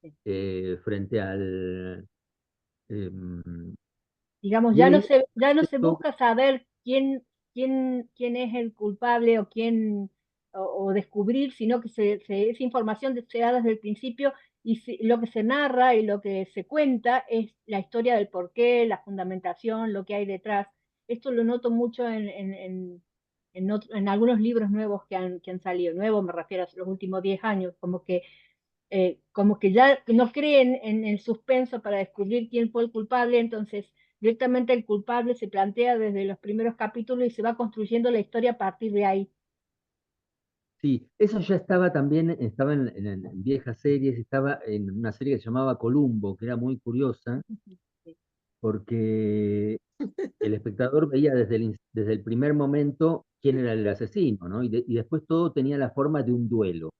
Sí. Frente al... em, Digamos, y he ya no se leído busca saber quién es el culpable o o descubrir, sino que esa información se da desde el principio y lo que se narra y lo que se cuenta es la historia del porqué, la fundamentación, lo que hay detrás. Esto lo noto mucho en algunos libros nuevos que han salido. Nuevos me refiero a los últimos 10 años, como que ya no creen en el suspenso para descubrir quién fue el culpable, entonces directamente el culpable se plantea desde los primeros capítulos y se va construyendo la historia a partir de ahí. Sí, eso ya estaba también, estaba en viejas series, estaba en una serie que se llamaba Columbo, que era muy curiosa, Sí, porque El espectador veía desde el primer momento quién era el asesino, ¿no? Y después todo tenía la forma de un duelo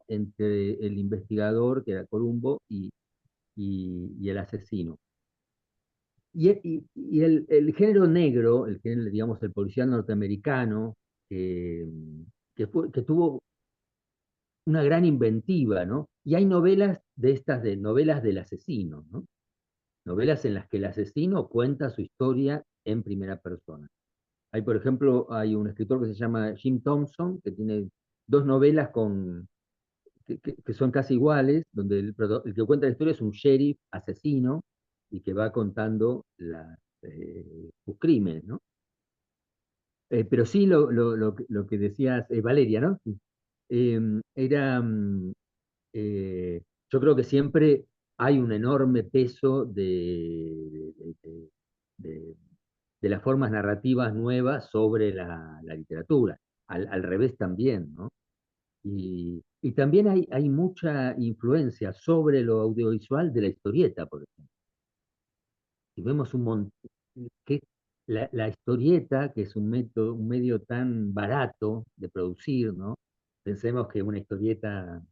entre el investigador, que era Columbo, y el asesino. Y el género negro, el género, digamos, el policial norteamericano, que tuvo una gran inventiva, ¿no? Y hay novelas de estas, de novelas del asesino, ¿no? Novelas en las que el asesino cuenta su historia en primera persona. Hay, por ejemplo, hay un escritor que se llama Jim Thompson, que tiene dos novelas que son casi iguales, donde el que cuenta la historia es un sheriff asesino y que va contando sus crímenes, ¿no? Pero sí lo que decías, Valeria, ¿no? Sí. Era, eh, yo creo que siempre hay un enorme peso de- de las formas narrativas nuevas sobre la literatura. Al revés también, ¿no? Y también hay mucha influencia sobre lo audiovisual de la historieta, por ejemplo. Si vemos un montón, que la historieta, que es un medio tan barato de producir, ¿no? Pensemos que una historieta,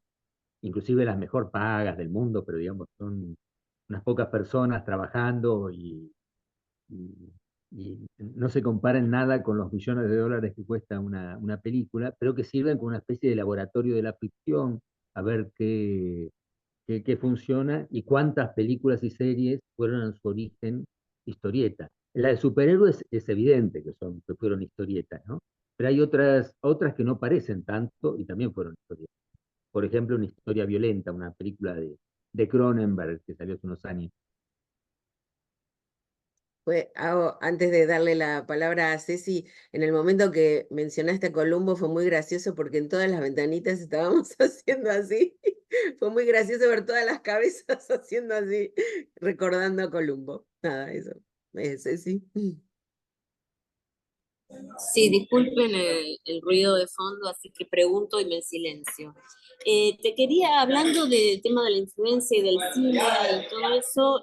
inclusive las mejor pagas del mundo, pero digamos, son unas pocas personas trabajando y- y no se compara en nada con los millones de dólares que cuesta una película, pero que sirven como una especie de laboratorio de la ficción, a ver qué funciona y cuántas películas y series fueron en su origen historieta. La de superhéroes es evidente que fueron historietas, ¿no? Pero hay otras que no parecen tanto y también fueron historietas. Por ejemplo, Una historia violenta, una película de Cronenberg que salió hace unos años. Antes de darle la palabra a Ceci, en el momento que mencionaste a Columbo fue muy gracioso porque en todas las ventanitas estábamos haciendo así. Fue muy gracioso ver todas las cabezas haciendo así, recordando a Columbo. Nada, eso. Ceci. Sí, disculpen el ruido de fondo, así que pregunto y me silencio. Te quería, hablando del tema de la influencia y del cine y todo eso,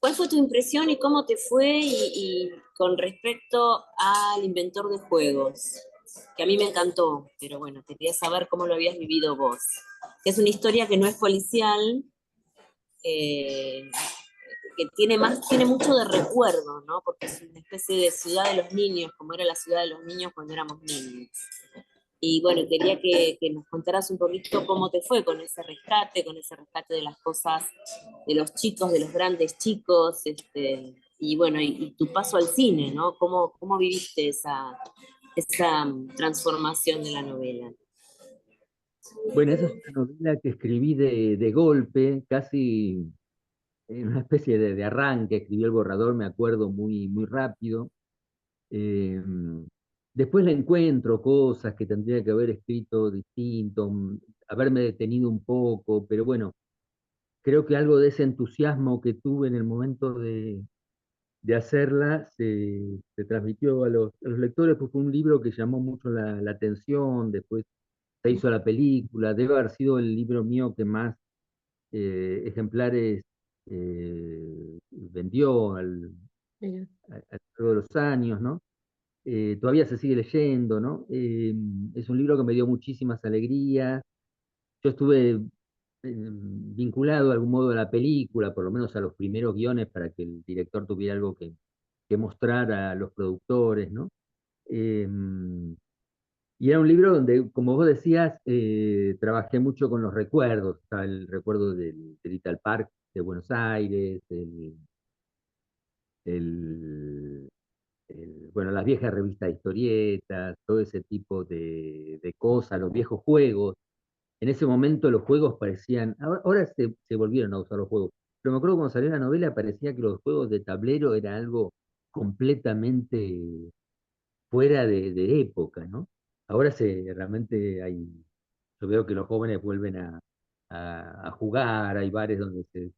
¿cuál fue tu impresión y cómo te fue y con respecto al Inventor de Juegos? Que a mí me encantó, pero bueno, quería saber cómo lo habías vivido vos. Que es una historia que no es policial, eh, que tiene mucho de recuerdo, ¿no? Porque es una especie de ciudad de los niños, como era la ciudad de los niños cuando éramos niños. Y bueno, quería que nos contaras un poquito cómo te fue con ese rescate de las cosas, de los chicos, de los grandes chicos, y bueno, y tu paso al cine, ¿no? ¿Cómo viviste esa transformación de la novela? Bueno, esa es una novela que escribí de golpe, casi en una especie de arranque, escribí el borrador, me acuerdo, muy rápido. Eh, Después le encuentro cosas que tendría que haber escrito distinto, haberme detenido un poco, pero bueno, creo que algo de ese entusiasmo que tuve en el momento de hacerla se transmitió a los lectores, porque fue un libro que llamó mucho la atención, después se hizo la película, debe haber sido el libro mío que más ejemplares vendió Mira. a lo largo de los años, ¿no? Todavía se sigue leyendo, ¿no? Es un libro que me dio muchísimas alegrías. Yo estuve vinculado de algún modo a la película, por lo menos a los primeros guiones, para que el director tuviera algo que mostrar a los productores, ¿no? Eh, y era un libro donde, como vos decías, trabajé mucho con los recuerdos. Está el recuerdo del Little Park de Buenos Aires, el, bueno, las viejas revistas de historietas, todo ese tipo de cosas, los viejos juegos. En ese momento los juegos parecían, ahora se volvieron a usar los juegos, pero me acuerdo cuando salió la novela parecía que los juegos de tablero era algo completamente fuera de época, ¿no? Ahora realmente yo veo que los jóvenes vuelven a jugar, hay bares donde se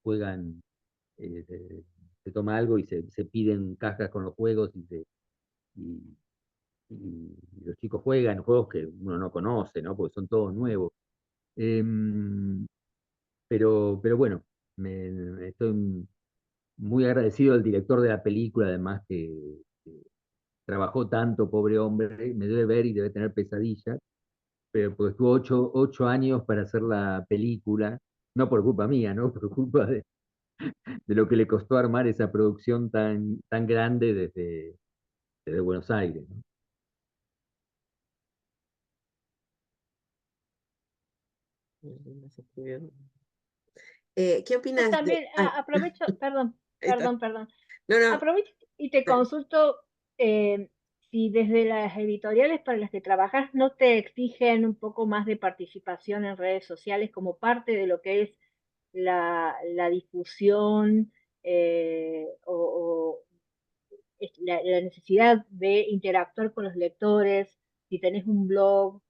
juegan, se toma algo y se piden cajas con los juegos y, y los chicos juegan juegos que uno no conoce, ¿no? Porque son todos nuevos. Em, pero bueno, estoy muy agradecido al director de la película, además, que trabajó tanto, pobre hombre, me debe ver y debe tener pesadillas, pero porque estuvo 8 años para hacer la película, no por culpa mía, ¿no? Por culpa de lo que le costó armar esa producción tan grande desde Buenos Aires, ¿no? ¿Qué Yo opinas de...? también aprovecho, perdón, Ahí está. perdón. No, no. Aprovecho y te consulto si desde las editoriales para las que trabajas no te exigen un poco más de participación en redes sociales como parte de lo que es la difusión o la necesidad de interactuar con los lectores, si tenés un blog,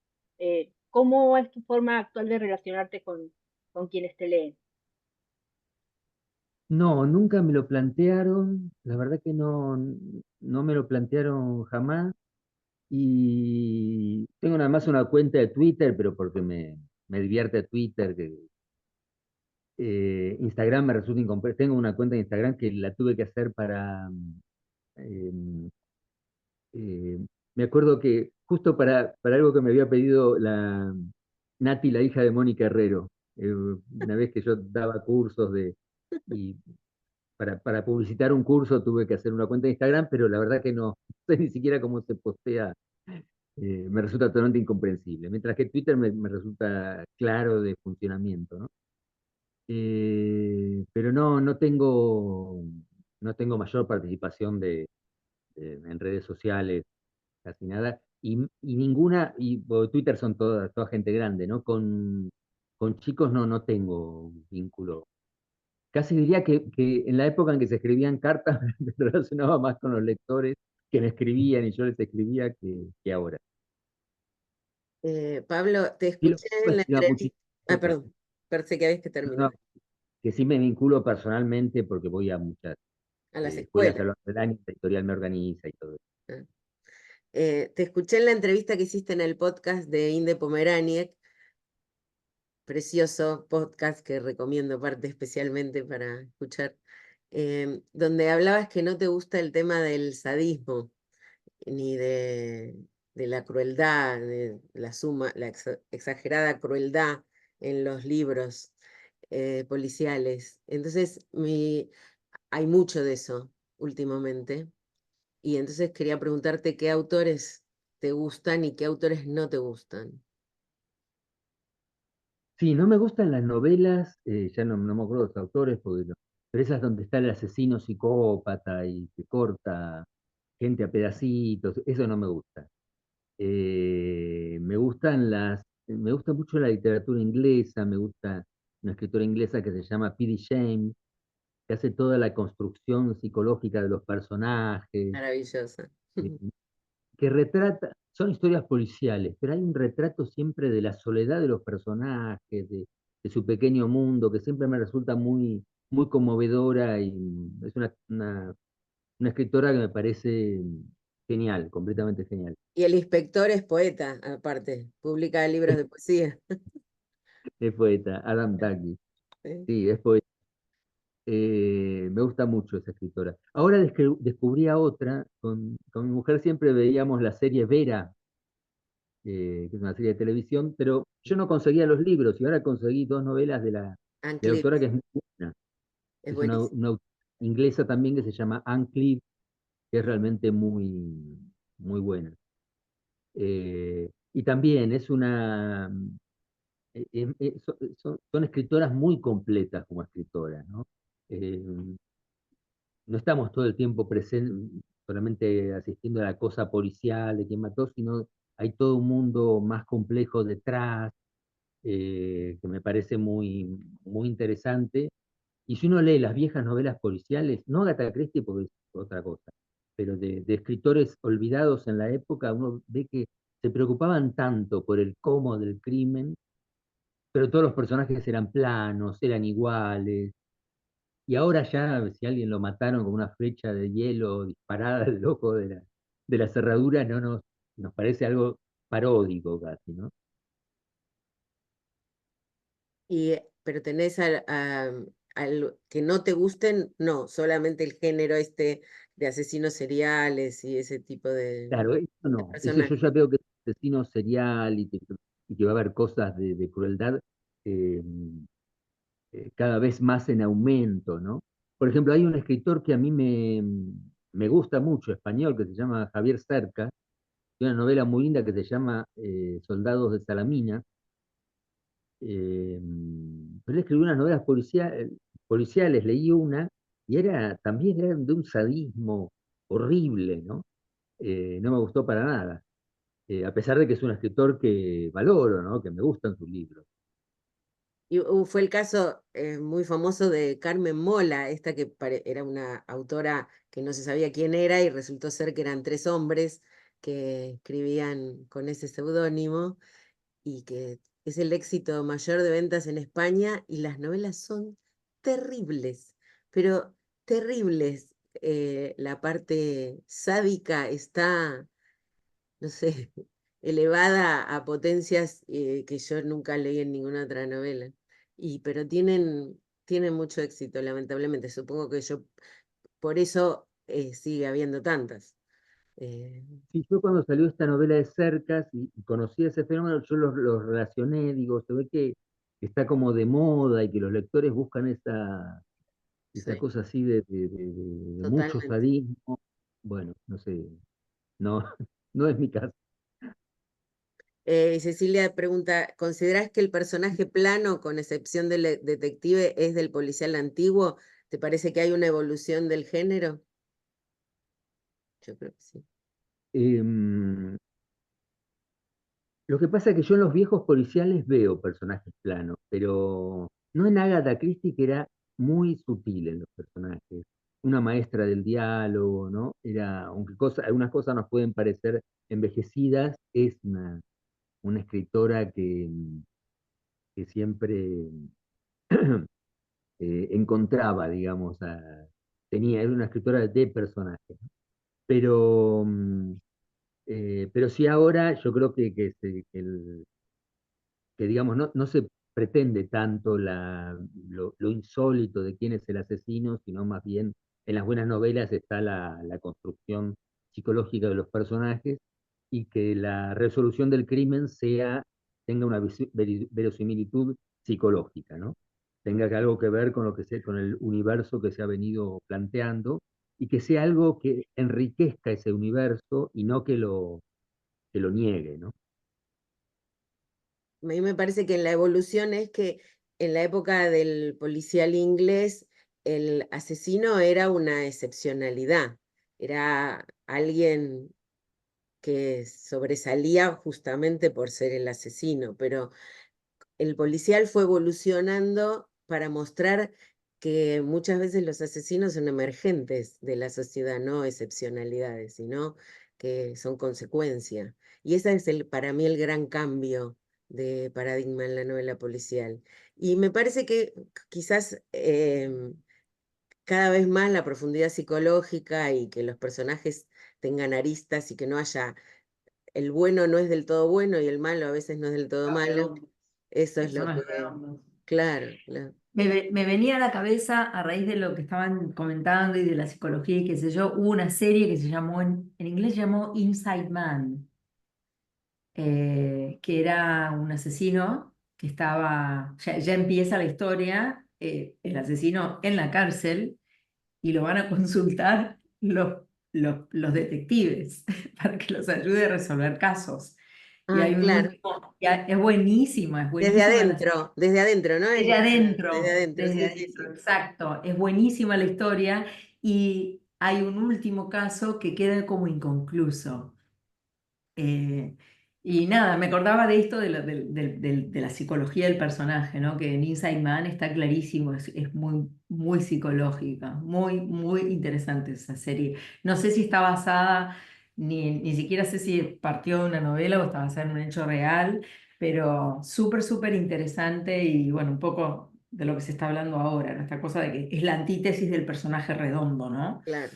¿cómo es tu forma actual de relacionarte con quienes te leen? No, nunca me lo plantearon, la verdad que no me lo plantearon jamás. Y tengo nada más una cuenta de Twitter, pero porque me divierte Twitter, que Instagram me resulta incompleto. Tengo una cuenta de Instagram que la tuve que hacer em, eh, me acuerdo que justo para algo que me había pedido la Nati, la hija de Mónica Herrero, una vez que yo daba cursos y para publicitar un curso tuve que hacer una cuenta de Instagram, pero la verdad que no sé ni siquiera cómo se postea, me resulta totalmente incomprensible, mientras que Twitter me resulta claro de funcionamiento, ¿no? Pero no tengo mayor participación en redes sociales, casi nada, y ninguna, bueno, Twitter son toda gente grande, ¿no? Con chicos no tengo un vínculo. Casi diría que en la época en que se escribían cartas me relacionaba más con los lectores que me escribían y yo les escribía que ahora. Pablo, te Sí, lo escuché mismo en la escribo entrevista. Ah, muchísimo. perdón, pensé que habías que No, terminar. no, que sí me vinculo personalmente porque voy a muchas A las escuelas a escuelas. lo largo del año, la editorial me organiza y todo eso. Ah. Te escuché en la entrevista que hiciste en el podcast de Inde Pomeraniec, precioso podcast que recomiendo parte especialmente para escuchar, donde hablabas que no te gusta el tema del sadismo, ni de la crueldad, de la exagerada crueldad en los libros policiales. Entonces, hay mucho de eso últimamente. Y entonces quería preguntarte qué autores te gustan y qué autores no te gustan. Sí, no me gustan las novelas, ya no me acuerdo de los autores, pero esas donde está el asesino psicópata y que corta gente a pedacitos, eso no me gusta. Me gusta mucho la literatura inglesa, me gusta una escritora inglesa que se llama P.D. James, que hace toda la construcción psicológica de los personajes, Maravillosa. eh, que retrata, son historias policiales, pero hay un retrato siempre de la soledad de los personajes, de su pequeño mundo, que siempre me resulta muy conmovedora y es una escritora que me parece genial, completamente genial. Y el inspector es poeta, aparte, publica libros de poesía. Es poeta, Adam Duggy. Sí. Sí, es poeta. Me gusta mucho esa escritora. Ahora descubrí a otra, con mi mujer siempre veíamos la serie Vera, que es una serie de televisión, pero yo no conseguía los libros y ahora conseguí 2 novelas Anne de la Cliff, autora que es muy buena. es Es una buenísimo. autora inglesa también que se llama Anne Cliff, que es realmente muy buena. Y también es son escritoras muy completas como escritoras, ¿no? Eh, no estamos todo el tiempo solamente asistiendo a la cosa policial de quién mató, sino hay todo un mundo más complejo detrás, que me parece muy interesante. Y si uno lee las viejas novelas policiales, no Agatha Christie porque es otra cosa, pero de escritores olvidados en la época, uno ve que se preocupaban tanto por el cómo del crimen, pero todos los personajes eran planos, eran iguales. Y ahora ya, si alguien lo mataron con una flecha de hielo disparada del ojo de la cerradura, no nos parece algo paródico casi, ¿no? Pero tenés que no te gusten, no, solamente el género este de asesinos seriales y ese tipo de Claro, eso no. Eso yo personajes. ya veo que es un asesino serial y que va a haber cosas de crueldad eh, cada vez más en aumento, ¿no? Por ejemplo, hay un escritor que a mí me gusta mucho, español, que se llama Javier Cercas, tiene una novela muy linda que se llama Soldados de Salamina. Pero él escribió unas novelas policiales, leí una, y también era de un sadismo horrible, ¿no? No me gustó para nada, a pesar de que es un escritor que valoro, ¿no? Que me gustan sus libros. Y fue el caso muy famoso de Carmen Mola, esta que era una autora que no se sabía quién era y resultó ser que eran 3 hombres que escribían con ese seudónimo y que es el éxito mayor de ventas en España y las novelas son terribles, pero terribles. La parte sádica está, no sé, elevada a potencias que yo nunca leí en ninguna otra novela. Pero tienen mucho éxito, lamentablemente. Supongo que por eso sigue habiendo tantas. Eh, Sí, yo cuando salió esta novela de Cercas y conocí ese fenómeno, yo lo relacioné, digo, se ve que está como de moda y que los lectores buscan esa sí, cosa así de mucho totalmente. sadismo. Bueno, no sé, no, no es mi caso. Cecilia pregunta, ¿considerás que el personaje plano, con excepción del detective, es del policial antiguo? ¿Te parece que hay una evolución del género? Yo creo que sí. Em, lo que pasa es que yo en los viejos policiales veo personajes planos, pero no en Agatha Christie, que era muy sutil en los personajes. Una maestra del diálogo, ¿no? Aunque algunas cosas nos pueden parecer envejecidas, es una escritora que siempre encontraba, digamos, era una escritora de personajes. Pero, pero sí ahora yo creo que digamos, no se pretende tanto lo insólito de quién es el asesino, sino más bien en las buenas novelas está la construcción psicológica de los personajes y que la resolución del crimen tenga una verosimilitud psicológica, ¿no? Tenga algo que ver con con el universo que se ha venido planteando y que sea algo que enriquezca ese universo y no que lo niegue, ¿no? A mí me parece que la evolución es que en la época del policial inglés, el asesino era una excepcionalidad, era alguien que sobresalía justamente por ser el asesino, pero el policial fue evolucionando para mostrar que muchas veces los asesinos son emergentes de la sociedad, no excepcionalidades, sino que son consecuencia. Y ese es para mí el gran cambio de paradigma en la novela policial. Y me parece que quizás cada vez más la profundidad psicológica y que los personajes tengan aristas y que no haya, el bueno no es del todo bueno y el malo a veces no es del todo malo. Eso es lo Personas que, redondas. claro, claro. Me venía a la cabeza a raíz de lo que estaban comentando y de la psicología y qué sé yo, hubo una serie que se llamó, en inglés se llamó Inside Man, que era un asesino que ya empieza la historia, el asesino en la cárcel y lo van a consultar los detectives para que los ayude a resolver casos. Y Ah, hay un claro. último, es buenísima la Desde adentro, ¿no? Desde desde adentro, sí, adentro, sí. exacto. Es buenísima la historia y hay un último caso que queda como inconcluso. Eh, y nada, me acordaba de esto de la psicología del personaje, ¿no? Que en Inside Man está clarísimo, es muy, muy psicológica, muy, muy interesante esa serie. No sé si está basada, ni siquiera sé si partió de una novela o está basada en un hecho real, pero súper, súper interesante y bueno, un poco de lo que se está hablando ahora, ¿no? Esta cosa de que es la antítesis del personaje redondo, ¿no? Claro,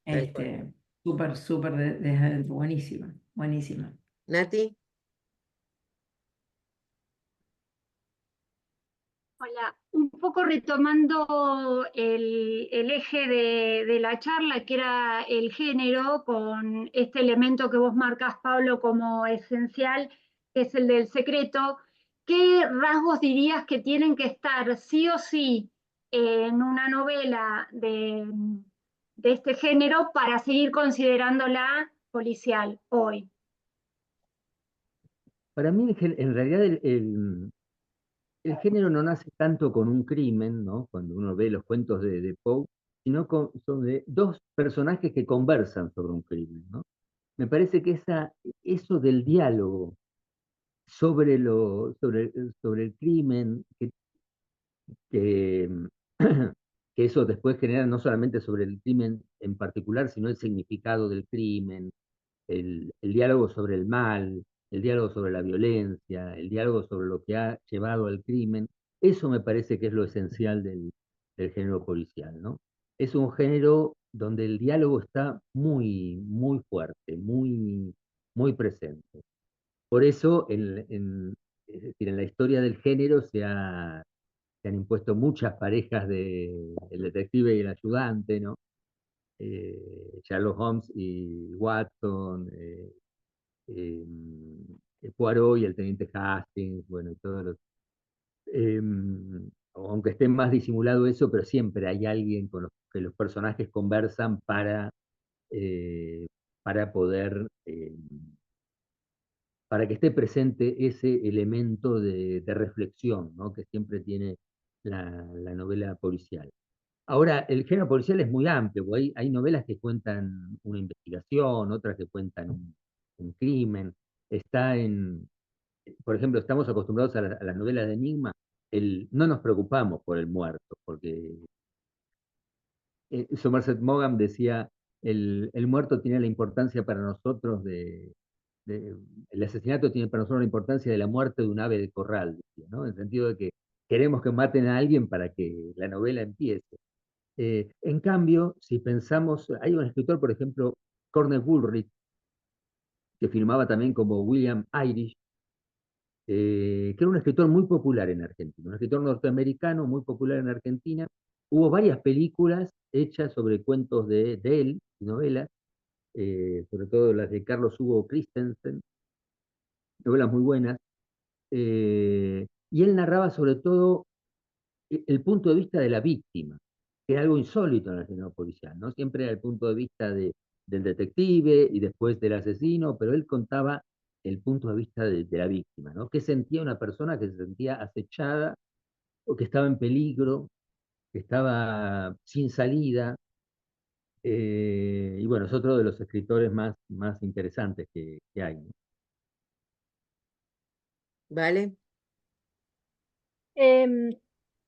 tal cual. Este, súper, súper desde adentro, buenísima, buenísima. Nati, Hola, un poco retomando el eje de la charla, que era el género, con este elemento que vos marcas, Pablo, como esencial, que es el del secreto. ¿Qué rasgos dirías que tienen que estar sí o sí en una novela de este género para seguir considerándola policial hoy? Para mí, en realidad, el género no nace tanto con un crimen, ¿no? Cuando uno ve los cuentos de Poe, sino sobre dos personajes que conversan sobre un crimen, ¿no? Me parece que eso del diálogo sobre el crimen, que, que eso después genera no solamente sobre el crimen en particular, sino el significado del crimen, el diálogo sobre el mal, el diálogo sobre la violencia, el diálogo sobre lo que ha llevado al crimen, eso me parece que es lo esencial del género policial, ¿no? Es un género donde el diálogo está muy, muy fuerte, muy, muy presente. Por eso, es decir, en la historia del género se han impuesto muchas parejas de el detective y el ayudante, ¿no? Sherlock Holmes y Watson, eh, Poirot y el teniente Hastings, bueno, y todos eh, aunque esté más disimulado eso, pero siempre hay alguien con los que los personajes conversan eh, para poder, para que esté presente ese elemento de reflexión, ¿no? Que siempre tiene la novela policial. Ahora, el género policial es muy amplio, porque hay novelas que cuentan una investigación, otras que cuentan un crimen. Está por ejemplo, estamos acostumbrados a las novelas de enigma, no nos preocupamos por el muerto, porque Somerset Maugham decía, el muerto tiene la importancia para nosotros el asesinato tiene para nosotros la importancia de la muerte de un ave de corral, decía, ¿no? En el sentido de que queremos que maten a alguien para que la novela empiece. En cambio, si pensamos, hay un escritor, por ejemplo, Cornell Woolrich, que firmaba también como William Irish, que era un escritor muy popular en Argentina, un escritor norteamericano muy popular en Argentina. Hubo varias películas hechas sobre cuentos de él, novelas, sobre todo las de Carlos Hugo Christensen, novelas muy buenas. Y él narraba sobre todo el punto de vista de la víctima, que es algo insólito en el género policial, ¿no? Siempre era el punto de vista del detective y después del asesino, pero él contaba el punto de vista de la víctima, ¿no? ¿Qué sentía una persona que se sentía acechada o que estaba en peligro, que estaba sin salida? Y bueno, es otro de los escritores más interesantes que hay, ¿no? ¿Vale? Em,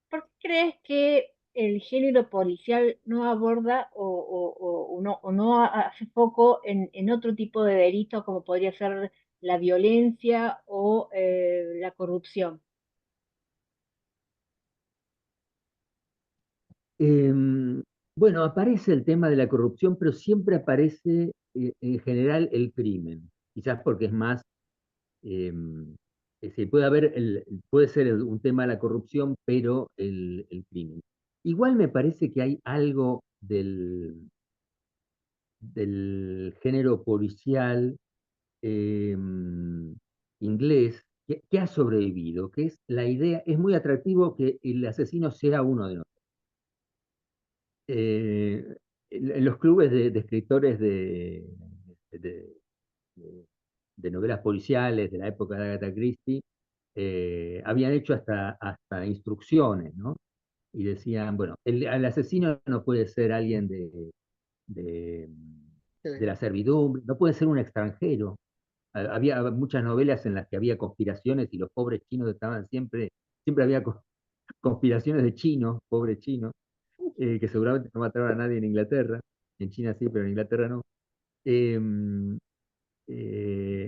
¿Por qué crees que el género policial no aborda o no hace foco en otro tipo de delitos como podría ser la violencia o la corrupción? Em, bueno, aparece el tema de la corrupción, pero siempre aparece en general el crimen. Quizás porque es más, puede haber puede ser un tema de la corrupción, pero el crimen. Igual me parece que hay algo del género policial inglés que ha sobrevivido, que es la idea, es muy atractivo que el asesino sea uno de nosotros. En los clubes de escritores de- de novelas policiales de la época de Agatha Christie, habían hecho hasta instrucciones, ¿no? Y decían, bueno, el asesino no puede ser alguien de, de la servidumbre, no puede ser un extranjero. Había muchas novelas en las que había conspiraciones y los pobres chinos estaban siempre había conspiraciones de chinos, pobres chinos, que seguramente no mataron a nadie en Inglaterra, en China sí, pero en Inglaterra no. Eh,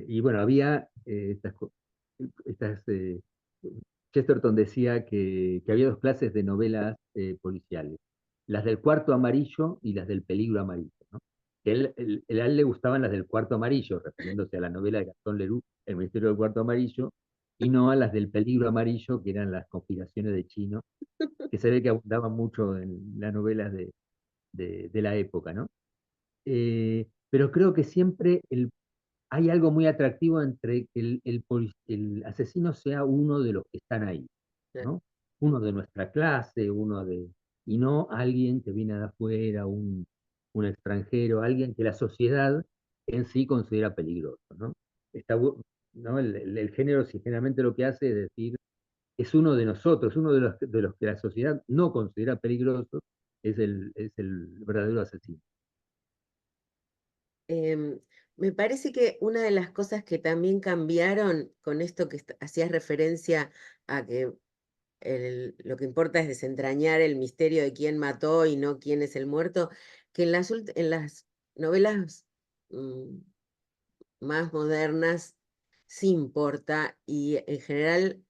y bueno, había estas Chesterton decía que había dos clases de novelas policiales, las del cuarto amarillo y las del peligro amarillo, ¿no? A él le gustaban las del cuarto amarillo, refiriéndose a la novela de Gastón Leroux, El Ministerio del Cuarto Amarillo, y no a las del peligro amarillo, que eran las conspiraciones de Chino, que se ve que abundaban mucho en las novelas de la época, ¿no? Pero creo que siempre hay algo muy atractivo entre que el asesino sea uno de los que están ahí, ¿no? Uno de nuestra clase, y no alguien que viene de afuera, un extranjero, alguien que la sociedad en sí considera peligroso, ¿no? ¿No? El género, si generalmente lo que hace es decir, es uno de nosotros, uno de los que la sociedad no considera peligroso, es el verdadero asesino. Em, Me parece que una de las cosas que también cambiaron con esto que hacías referencia a que lo que importa es desentrañar el misterio de quién mató y no quién es el muerto, que en las novelas mm, más modernas sí importa y en general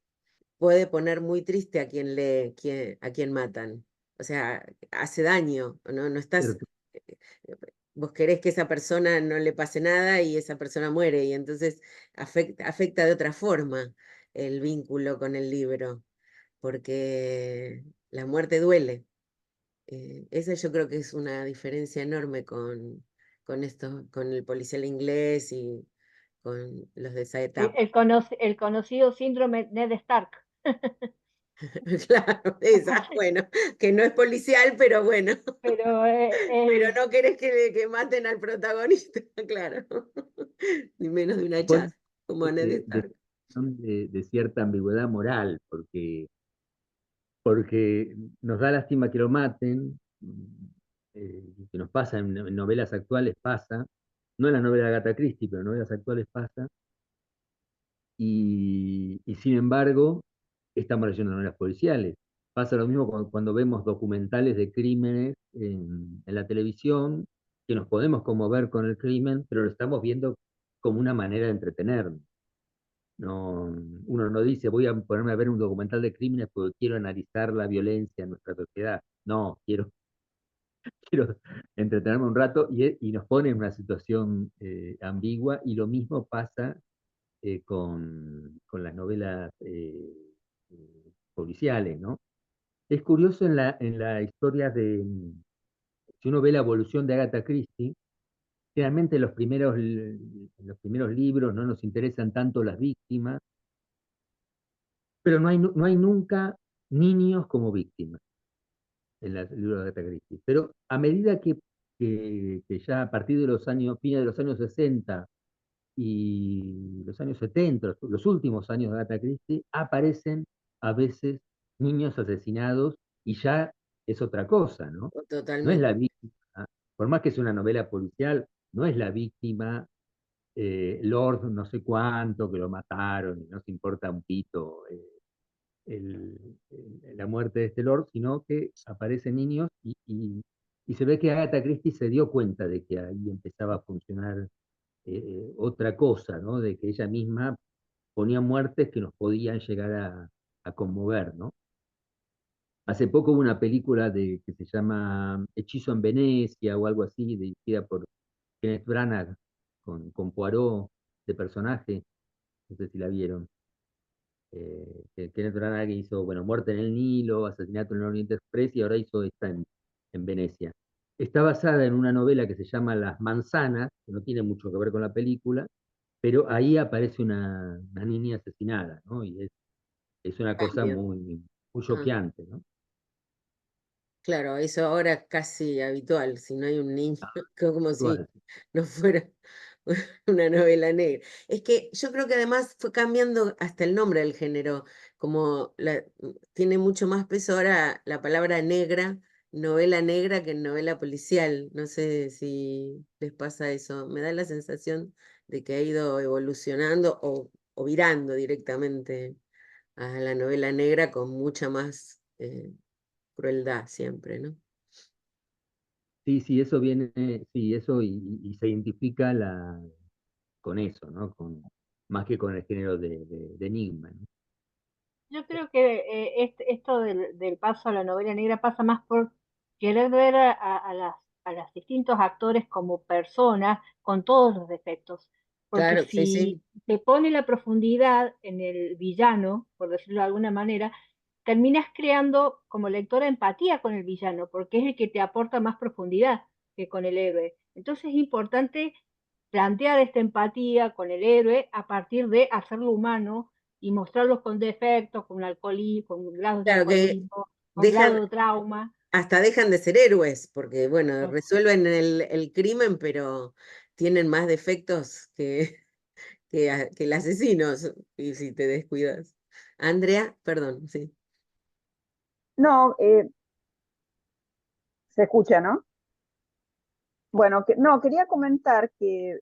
puede poner muy triste a quien a quien matan. O sea, hace daño, ¿no? No estás, Cierto. vos querés que esa persona no le pase nada y esa persona muere, y entonces afecta de otra forma el vínculo con el libro, porque la muerte duele. Esa yo creo que es una diferencia enorme con esto, con el policial inglés y con los de esa etapa. El conocido síndrome Ned Stark. Claro, esa, bueno, que no es policial, pero bueno, Pero pero no querés que maten al protagonista, claro, ni menos de un Pone hachazo, como a Ned Stark. de cierta ambigüedad moral, porque nos da lástima que lo maten, que nos pasa en novelas actuales, pasa, no en las novelas de Agatha Christie, pero en novelas actuales pasa, y sin embargo, estamos leyendo novelas policiales. Pasa lo mismo cuando vemos documentales de crímenes en la televisión, que nos podemos conmover con el crimen, pero lo estamos viendo como una manera de entretenernos. No, uno no dice, voy a ponerme a ver un documental de crímenes porque quiero analizar la violencia en nuestra sociedad. No, quiero entretenerme un rato y nos pone en una situación ambigua, y lo mismo pasa con las novelas policiales, ¿no? Es curioso en la historia si uno ve la evolución de Agatha Christie, generalmente en los primeros libros no nos interesan tanto las víctimas, pero no hay nunca niños como víctimas en el libro de Agatha Christie. Pero a medida que ya a partir de los años, fines de los años 60 y los años 70, los últimos años de Agatha Christie, aparecen a veces niños asesinados, y ya es otra cosa, ¿no? No es Totalmente. la víctima, por más que es una novela policial, no es la víctima Lord no sé cuánto, que lo mataron y no se importa un pito la muerte de este Lord, sino que aparecen niños y se ve que Agatha Christie se dio cuenta de que ahí empezaba a funcionar otra cosa, ¿no? De que ella misma ponía muertes que nos podían llegar a conmover, ¿no? Hace poco hubo una película que se llama Hechizo en Venecia o algo así, dirigida por Kenneth Branagh, con Poirot de personaje, no sé si la vieron. Que Kenneth Branagh hizo, bueno, Muerte en el Nilo, Asesinato en el Oriente Express, y ahora hizo esta en Venecia. Está basada en una novela que se llama Las Manzanas, que no tiene mucho que ver con la película, pero ahí aparece una niña asesinada, ¿no? Y es una cosa Cambio. muy Ah, choqueante, ¿no? claro, eso ahora es casi habitual, si no hay un niño, como si Actual. no fuera una novela negra. Es que yo creo que además fue cambiando hasta el nombre del género, como tiene mucho más peso ahora la palabra negra, novela negra, que novela policial. No sé si les pasa eso. Me da la sensación de que ha ido evolucionando o virando directamente a la novela negra con mucha más crueldad siempre, ¿no? Sí, sí, eso viene, sí, eso y se identifica con eso, ¿no? Más que con el género de enigma, ¿no? Yo creo que esto del paso a la novela negra pasa más por querer ver a los distintos actores como personas con todos los defectos. porque Claro, sí, sí. si te pone la profundidad en el villano, por decirlo de alguna manera, terminas creando como lectora empatía con el villano, porque es el que te aporta más profundidad que con el héroe. Entonces es importante plantear esta empatía con el héroe a partir de hacerlo humano y mostrarlos con defectos, con alcoholismo, con grados de Claro que alcoholismo, con dejan, grado de trauma. hasta dejan de ser héroes, porque bueno, resuelven el crimen, pero tienen más defectos que el asesino, y si te descuidas. Andrea, perdón, sí. No, se escucha, ¿no? Bueno, no, quería comentar que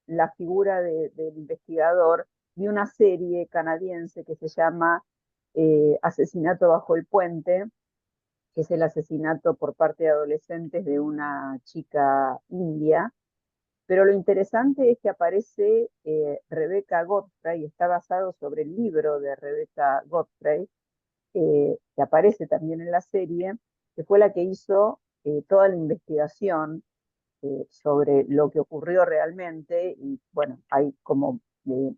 la figura del investigador, vi una serie canadiense que se llama Asesinato bajo el puente, que es el asesinato por parte de adolescentes de una chica india, pero lo interesante es que aparece Rebecca Godfrey, está basado sobre el libro de Rebecca Godfrey, que aparece también en la serie, que fue la que hizo toda la investigación sobre lo que ocurrió realmente, y bueno, hay como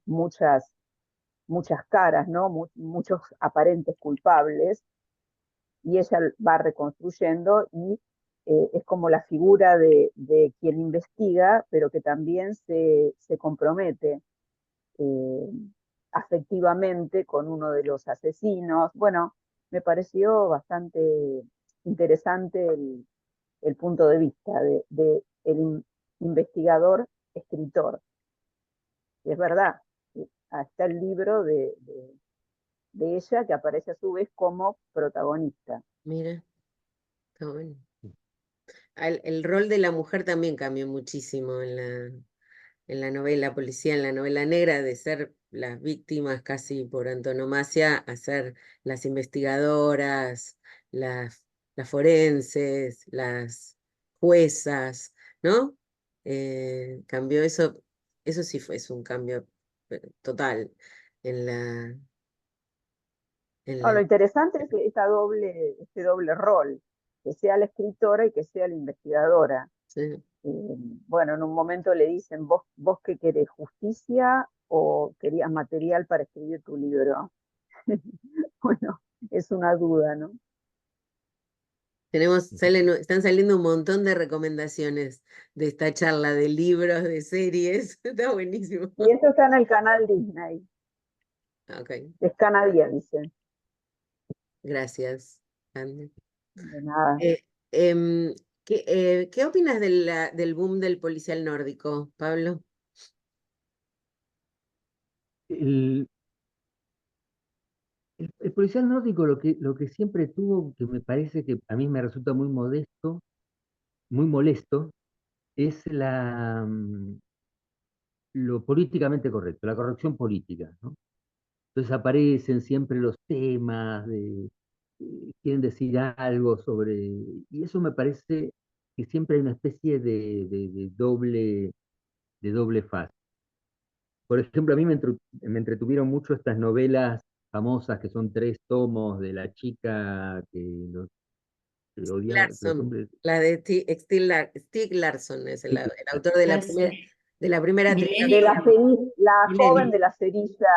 muchas caras, ¿no? Muchos aparentes culpables, y ella va reconstruyendo y es como la figura de quien investiga, pero que también se compromete eh, afectivamente con uno de los asesinos. Bueno, me pareció bastante interesante el punto de vista de el investigador escritor. Y es verdad, está el libro de ella que aparece a su vez como protagonista. Mira, está bueno. El rol de la mujer también cambió muchísimo en la novela policía, en la novela negra, de ser las víctimas casi por antonomasia, a ser las investigadoras, las forenses, las juezas, ¿no? Cambió eso sí es un cambio total en la, en No, lo la, interesante es este doble rol, que sea la escritora y que sea la investigadora. sí. Bueno, en un momento le dicen, ¿vos qué querés, justicia o querías material para escribir tu libro? Bueno, es una duda, ¿no? Están saliendo un montón de recomendaciones de esta charla, de libros, de series. Está buenísimo. Y esto está en el canal Disney, Ok, es canadiense. gracias, Andy. De nada. Em, ¿qué opinas del boom del policial nórdico, Pablo? El, el policial nórdico lo que siempre tuvo, que me parece que a mí me resulta muy modesto, muy molesto, es lo políticamente correcto, la corrección política, ¿no? Entonces aparecen siempre los temas quieren decir algo sobre, y eso me parece que siempre hay una especie de doble faz. Por ejemplo, a mí me entretuvieron mucho estas novelas famosas que son 3 tomos de la chica que odiaba, los Larsson, hombres, la de Stieg Larsson, es el autor de la primera De trilogía. la joven de Millennium. la cerilla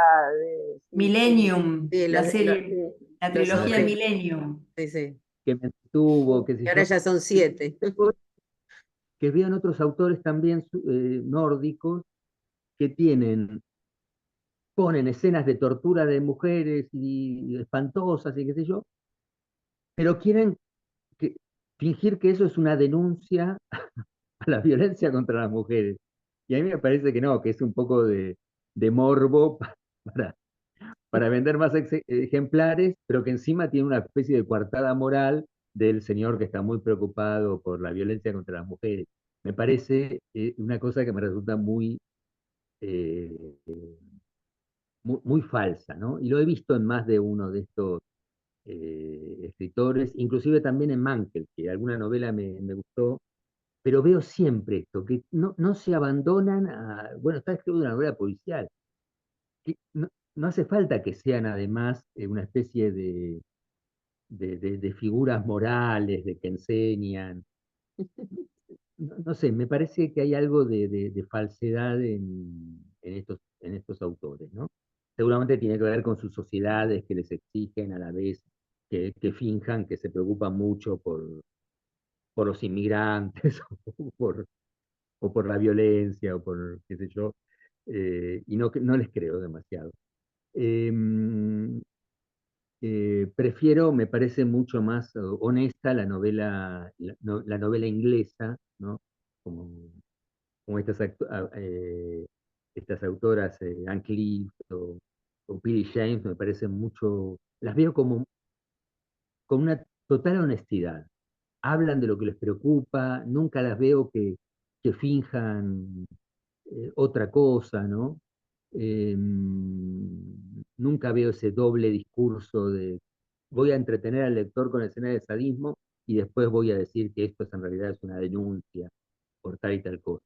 sí, Millennium, Sí, la serie, sí. la los trilogía 7. Millennium. Sí, sí. que me entretuvo, qué sé Y ahora yo. ya son Y 7. después que vean otros autores también nórdicos que ponen escenas de tortura de mujeres y espantosas y qué sé yo, pero quieren que, fingir que eso es una denuncia a la violencia contra las mujeres. Y a mí me parece que no, que es un poco de morbo para, para vender más ejemplares, pero que encima tiene una especie de coartada moral del señor que está muy preocupado por la violencia contra las mujeres. Me parece una cosa que me resulta eh, muy falsa, ¿no? Y lo he visto en más de uno de estos escritores, inclusive también en Mankell, que alguna novela me gustó, pero veo siempre esto, que no se abandonan a, bueno, está escrito una novela policial, que no hace falta que sean además una especie de figuras morales, de que enseñan. no sé, me parece que hay algo de falsedad en estos autores, ¿no? Seguramente tiene que ver con sus sociedades que les exigen a la vez que finjan que se preocupan mucho por los inmigrantes o por la violencia o por qué sé yo, y no les creo demasiado. Em, Prefiero, me parece mucho más honesta la novela, la novela inglesa, ¿no? Como, como estas autoras, Anne Cliff o Billie James, me parecen mucho, las veo como con una total honestidad. Hablan de lo que les preocupa, nunca las veo que finjan otra cosa, ¿no? Nunca veo ese doble discurso de voy a entretener al lector con escenas de sadismo y después voy a decir que esto en realidad es una denuncia por tal y tal cosa.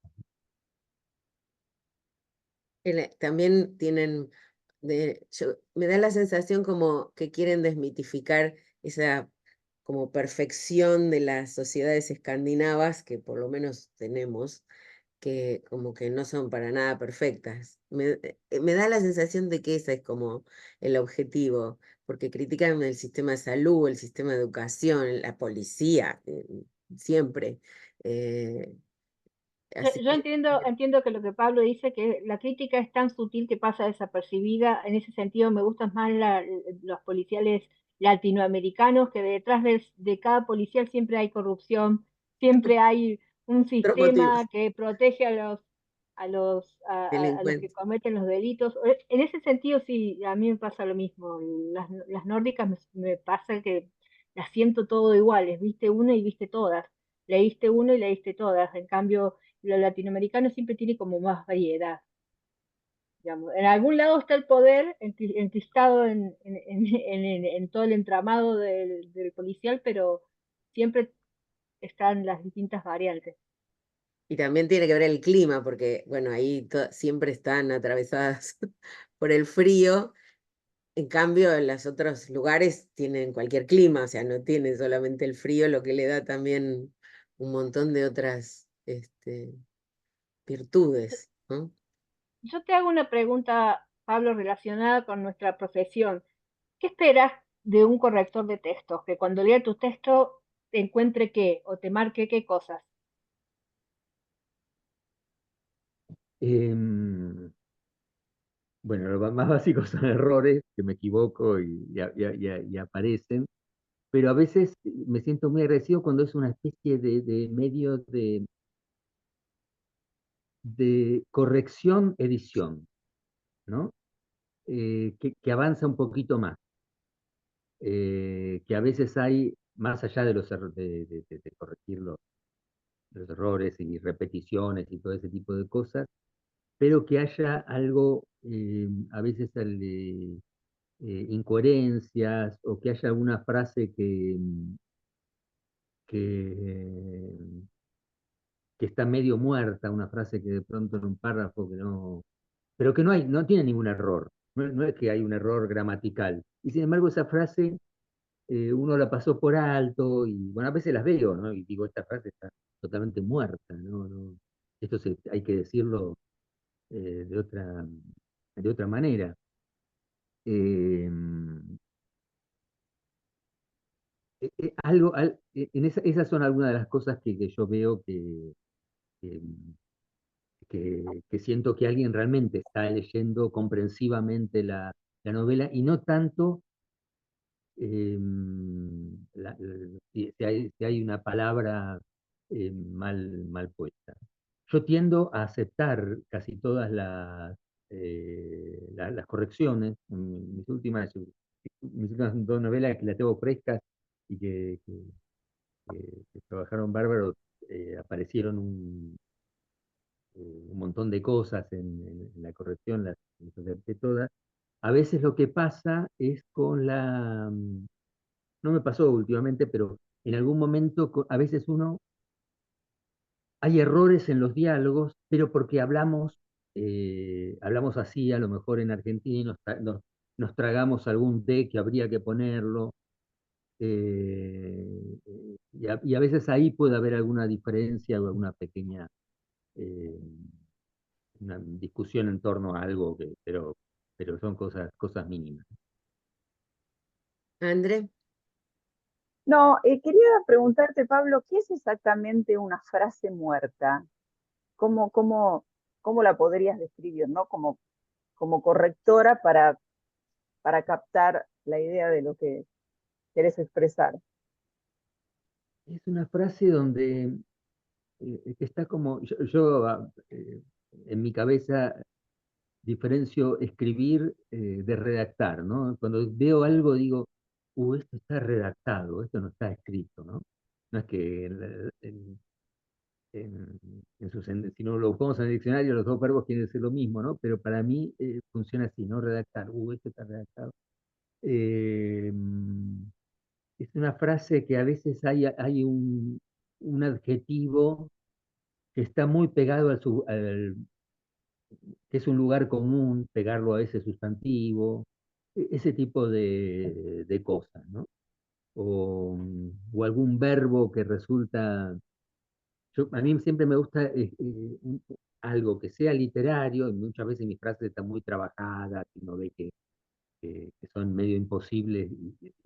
También tienen, me da la sensación como que quieren desmitificar esa como perfección de las sociedades escandinavas que por lo menos tenemos, que como que no son para nada perfectas. Me da la sensación de que ese es como el objetivo, porque critican el sistema de salud, el sistema de educación, la policía, siempre. eh, Así Yo que entiendo que lo que Pablo dice, que la crítica es tan sutil que pasa desapercibida. En ese sentido, me gustan más los policiales latinoamericanos, que detrás de cada policial siempre hay corrupción, siempre hay un otro motivo, sistema que protege a los que delincuente. cometen los delitos. En ese sentido, sí, a mí me pasa lo mismo. Las nórdicas me pasa que las siento todo iguales, viste una y viste todas, leíste una y leíste todas. En cambio, lo latinoamericano siempre tiene como más variedad. Digamos. En algún lado está el poder enquistado en todo el entramado del policial, pero siempre están las distintas variantes. Y también tiene que ver el clima, porque bueno, ahí siempre están atravesadas por el frío. En cambio, en los otros lugares tienen cualquier clima, o sea, no tienen solamente el frío, lo que le da también un montón de otras virtudes, ¿no? Yo te hago una pregunta, Pablo, relacionada con nuestra profesión. ¿Qué esperas de un corrector de textos? Que cuando lea tu texto te encuentre qué o te marque qué cosas. Bueno, lo más básico son errores, que me equivoco y aparecen, pero a veces me siento muy agradecido cuando es una especie de medio de corrección-edición, ¿no? Que avanza un poquito más, que a veces hay, más allá de de corregir los errores y repeticiones y todo ese tipo de cosas, pero que haya algo, a veces incoherencias o que haya alguna frase que, que está medio muerta, una frase que de pronto en un párrafo que no, pero que no tiene ningún error, no es que hay un error gramatical. Y sin embargo esa frase uno la pasó por alto y bueno, a veces las veo, ¿no? Y digo, esta frase está totalmente muerta, ¿no? Esto hay que decirlo de otra manera. Eh, Esas son algunas de las cosas que yo veo que, que siento que alguien realmente está leyendo comprensivamente la novela y no tanto si hay una palabra mal puesta. Yo tiendo a aceptar casi todas las correcciones. Mis últimas dos novelas que las tengo frescas y que trabajaron bárbaro, aparecieron un montón de cosas en la corrección, las acepté todas. A veces lo que pasa es no me pasó últimamente, pero en algún momento, a veces hay errores en los diálogos, pero porque hablamos así, a lo mejor en Argentina, y nos tragamos algún D que habría que ponerlo, y a veces ahí puede haber alguna diferencia o alguna pequeña eh, una discusión en torno a algo, pero son cosas mínimas. André, No, quería preguntarte, Pablo, ¿qué es exactamente una frase muerta? ¿Cómo, cómo la podrías describir, ¿no? Como correctora para captar la idea de lo que querés expresar. Es una frase donde que está como, en mi cabeza diferencio escribir de redactar, ¿no? Cuando veo algo digo, esto está redactado, esto no está escrito, ¿no? No es que si no lo buscamos en el diccionario, los dos verbos quieren decir lo mismo, ¿no? Pero para mí funciona así, ¿no? Redactar, esto está redactado. Eh, es una frase que a veces hay un adjetivo que está muy pegado que es un lugar común, pegarlo a ese sustantivo, ese tipo de cosas, ¿no? O algún verbo que resulta. A mí siempre me gusta algo que sea literario, y muchas veces mis frases están muy trabajadas, y uno ve que son medio imposibles.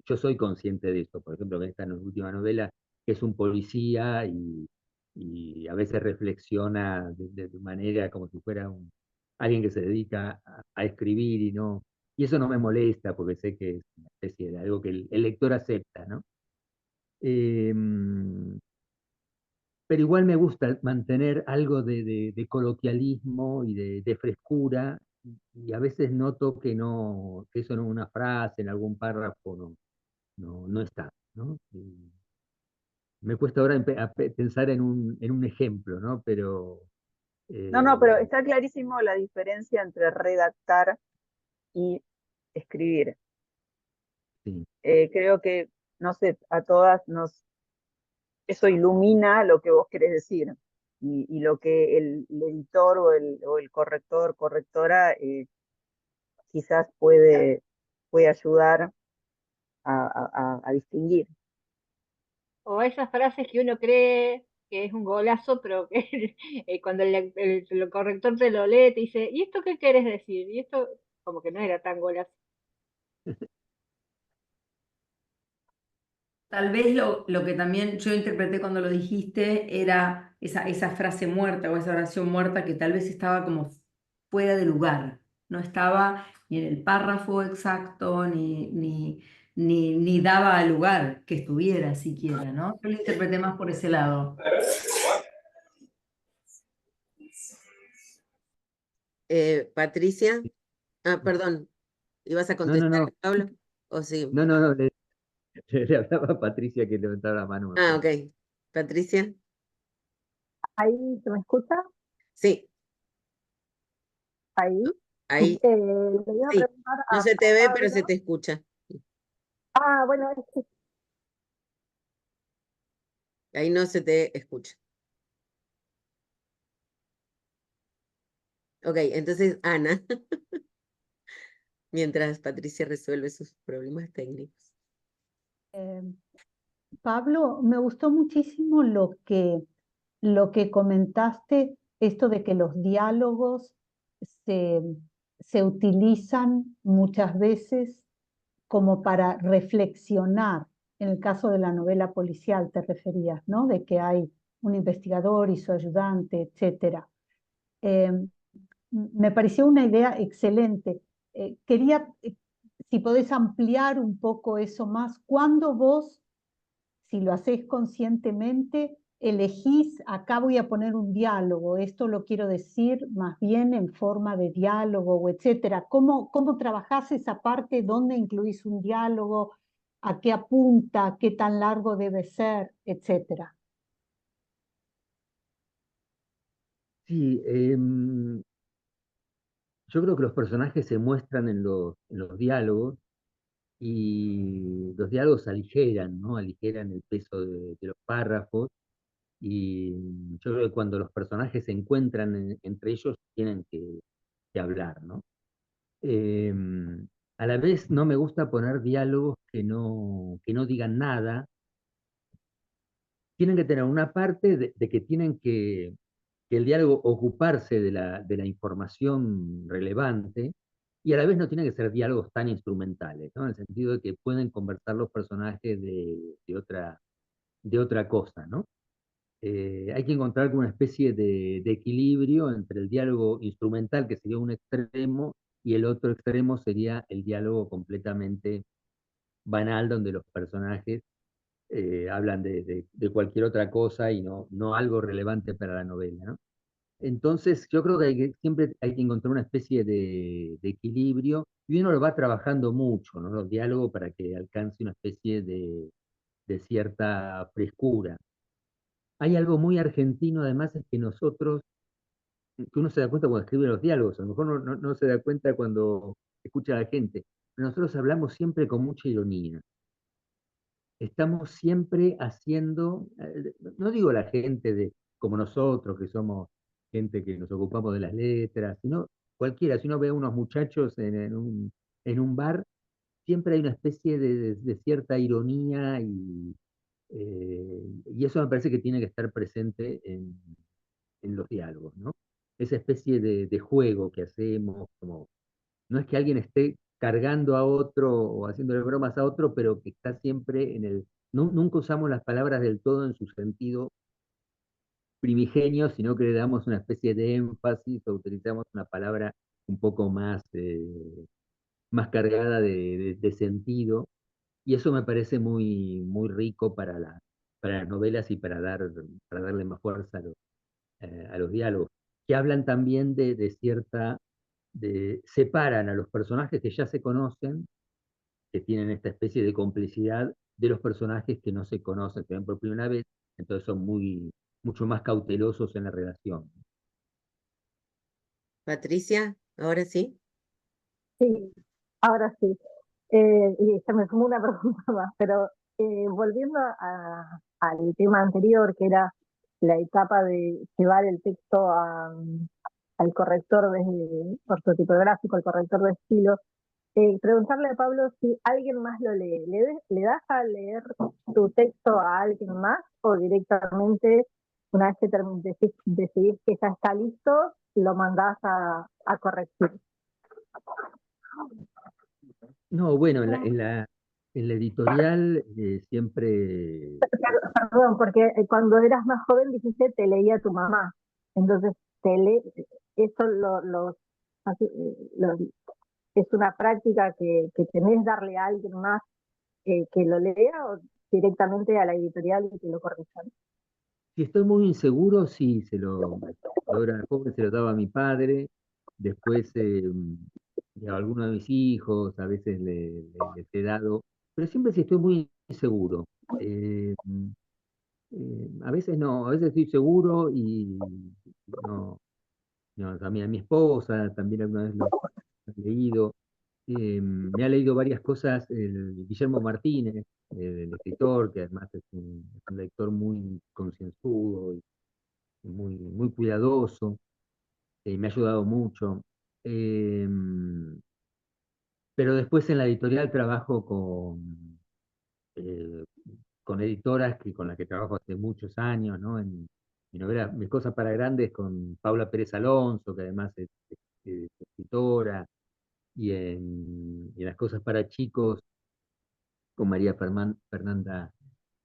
Yo soy consciente de esto, por ejemplo, en esta última novela, que es un policía y a veces reflexiona de manera como si fuera alguien que se dedica a escribir y eso no me molesta porque sé que es una especie de algo que el lector acepta, ¿no? Pero igual me gusta mantener algo de coloquialismo y de frescura, y a veces noto que eso en una frase, en algún párrafo, no está, ¿no? Me cuesta ahora pensar en un ejemplo, ¿no? Pero No, pero eh, está clarísimo la diferencia entre redactar y escribir. sí. Creo que, no sé, a todas eso ilumina lo que vos querés decir y lo que el editor o el corrector, correctora, quizás puede ayudar a distinguir. O esas frases que uno cree que es un golazo, pero que cuando el corrector te lo lee, te dice, ¿y esto qué quieres decir? Y esto como que no era tan golazo. Tal vez lo que también yo interpreté cuando lo dijiste era esa frase muerta o esa oración muerta que tal vez estaba como fuera de lugar, no estaba ni en el párrafo exacto, ni daba lugar que estuviera siquiera, ¿no? Yo lo interpreté más por ese lado. Patricia. Ah, perdón, ¿ibas a No, no, contestar, no, Pablo? ¿O sí? no, le hablaba a Patricia que levantara la mano. Ah, ok. Patricia. Ahí, ¿se me escucha? Sí, Ahí. ahí, Le iba a sí. preguntar No se a te ve, pero Pablo. se te escucha. Bueno, es que Ahí no se te escucha. Ok, entonces Ana, mientras Patricia resuelve sus problemas técnicos. Eh, Pablo, me gustó muchísimo lo que comentaste, esto de que los diálogos se, se utilizan muchas veces como para reflexionar. En el caso de la novela policial te referías, ¿no? De que hay un investigador y su ayudante, etcétera. Eh, Me pareció una idea excelente. Quería, si podés ampliar un poco eso más, ¿cuándo vos, si lo hacés conscientemente, elegís, acá voy a poner un diálogo, esto lo quiero decir más bien en forma de diálogo o etcétera? ¿Cómo trabajás esa parte? ¿Dónde incluís un diálogo? ¿A qué apunta? ¿Qué tan largo debe ser? Etcétera. Sí, yo creo que los personajes se muestran en los diálogos, y los diálogos aligeran, ¿no? Aligeran el peso de los párrafos, y yo creo que cuando los personajes se encuentran entre ellos tienen que hablar, ¿no? Eh, a la vez no me gusta poner diálogos que no digan nada, tienen que tener una parte de que tienen que el diálogo ocuparse de la información relevante, y a la vez no tienen que ser diálogos tan instrumentales, ¿no? En el sentido de que pueden conversar los personajes de otra cosa, ¿no? Hay que encontrar una especie de equilibrio entre el diálogo instrumental, que sería un extremo, y el otro extremo sería el diálogo completamente banal, donde los personajes hablan de cualquier otra cosa y no algo relevante para la novela, ¿no? Entonces, yo creo que siempre hay que encontrar una especie de equilibrio, y uno lo va trabajando mucho, ¿no? Los diálogos, para que alcance una especie de cierta frescura. Hay algo muy argentino, además, es que nosotros, que uno se da cuenta cuando escribe los diálogos, a lo mejor no se da cuenta cuando escucha a la gente, pero nosotros hablamos siempre con mucha ironía. Estamos siempre haciendo, no digo la gente como nosotros, que somos gente que nos ocupamos de las letras, sino cualquiera. Si uno ve a unos muchachos en un bar, siempre hay una especie de cierta ironía, y eso me parece que tiene que estar presente en los diálogos, ¿no? Esa especie de juego que hacemos, como no es que alguien esté cargando a otro o haciéndole bromas a otro, pero que está siempre nunca usamos las palabras del todo en su sentido primigenio, sino que le damos una especie de énfasis o utilizamos una palabra un poco más cargada de sentido, y eso me parece muy rico para las novelas y para darle más fuerza a los diálogos, que hablan también de cierta separan a los personajes que ya se conocen, que tienen esta especie de complicidad, de los personajes que no se conocen, que ven por primera vez, entonces son mucho más cautelosos en la relación. Patricia, ahora sí. Sí, ahora sí. Y se me sumó una pregunta más, pero volviendo al tema anterior, que era la etapa de llevar el texto al corrector ortotipográfico, al corrector de estilo, preguntarle a Pablo si alguien más lo lee. ¿Le das a leer tu texto a alguien más o directamente, una vez que decidís que ya está listo, lo mandás a corregir? No, bueno, en la editorial siempre... Perdón, porque cuando eras más joven dijiste te leía tu mamá. Entonces, eso es una práctica que tenés, darle a alguien más que lo lea, o directamente a la editorial y que lo corrijan. Si estoy muy inseguro, sí, cuando era joven se lo daba a mi padre, después a alguno de mis hijos, a veces les he dado, pero siempre si estoy muy inseguro. A veces no, a veces estoy seguro y no, también a mi esposa, también alguna vez lo he leído. Me ha leído varias cosas Guillermo Martínez, el escritor, que además es un lector muy concienzudo y muy cuidadoso, me ha ayudado mucho. Eh, pero después en la editorial trabajo eh, con editoras con las que trabajo hace muchos años, ¿no? En mi novela Mis cosas para grandes, con Paula Pérez Alonso, que además es escritora, y en Las cosas para chicos, con María Fernanda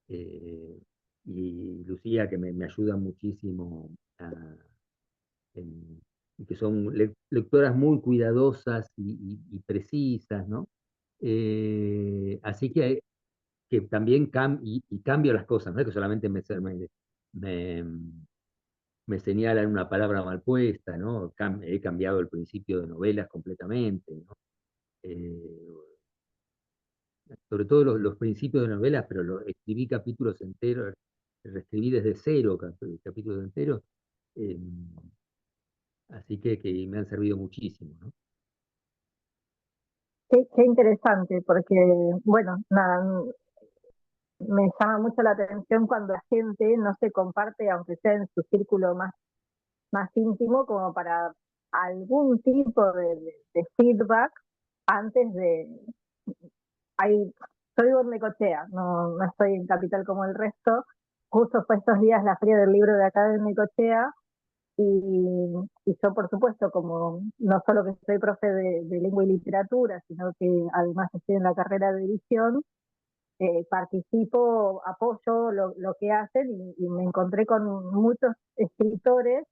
y Lucía, que me ayudan muchísimo, en- y que son lectoras muy cuidadosas y precisas, ¿no? Así que también y cambio las cosas, no es que solamente me, me señalan una palabra mal puesta, ¿no? He cambiado el principio de novelas completamente, ¿no? Eh, Sobre todo los principios de novelas, pero escribí capítulos enteros, reescribí desde cero capítulos enteros, eh, así que me han servido muchísimo, ¿no? Qué interesante, porque, bueno, nada, me llama mucho la atención cuando la gente no se comparte, aunque sea en su círculo más íntimo, como para algún tipo de feedback antes de... Yo vivo en Necochea, no estoy en Capital como el resto, justo fue estos días la Feria del Libro de acá de Necochea, y yo, por supuesto, como no solo que soy profe de lengua y literatura, sino que además estoy en la carrera de edición, participo, apoyo lo que hacen, y me encontré con muchos escritores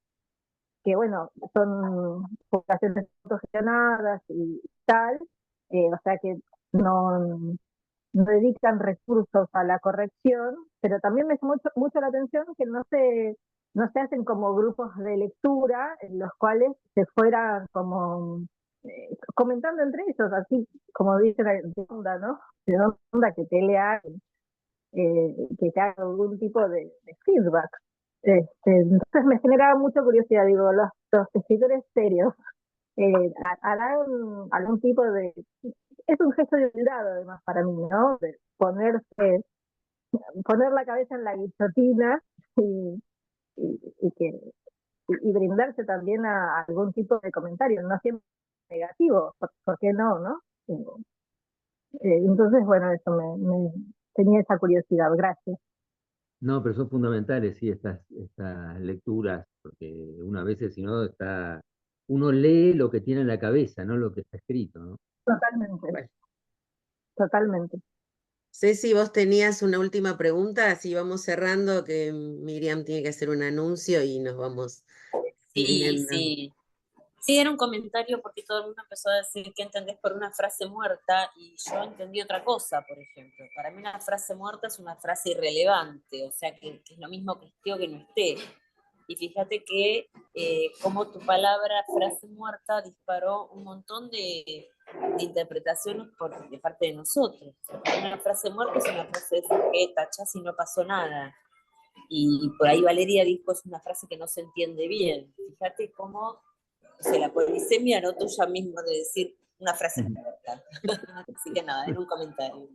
que, bueno, son publicaciones autogestionadas y tal, o sea que no dedican recursos a la corrección, pero también me llamó mucho la atención que no se hacen como grupos de lectura en los cuales se fueran como comentando entre ellos, así como dicen, de onda, ¿no? De onda que te lea, que te haga algún tipo de feedback. Entonces me generaba mucha curiosidad, digo, los escritores serios harán algún tipo de... Es un gesto de humildad, además, para mí, ¿no? De poner la cabeza en la guillotina y, y brindarse también a algún tipo de comentario, no siempre negativo, ¿por qué no, no? Entonces, bueno, eso me tenía esa curiosidad, gracias. No, pero son fundamentales, sí, estas lecturas, porque uno a veces, si no, uno lee lo que tiene en la cabeza, no lo que está escrito, ¿no? Totalmente, Bueno. totalmente. Ceci, vos tenías una última pregunta, así vamos cerrando, que Miriam tiene que hacer un anuncio y nos vamos Sí, despidiendo. sí. Sí, era un comentario porque todo el mundo empezó a decir qué entendés por una frase muerta y yo entendí otra cosa, por ejemplo. Para mí una frase muerta es una frase irrelevante, o sea que es lo mismo que esté o que no esté. Y fíjate que como tu palabra frase muerta disparó un montón de interpretaciones de parte de nosotros. Una frase muerta es una frase que tachás y no pasó nada. Y por ahí Valeria dijo, es una frase que no se entiende bien. Fíjate cómo, o sea, la polisemia no tuya mismo de decir una frase muerta. Así que nada, era un comentario.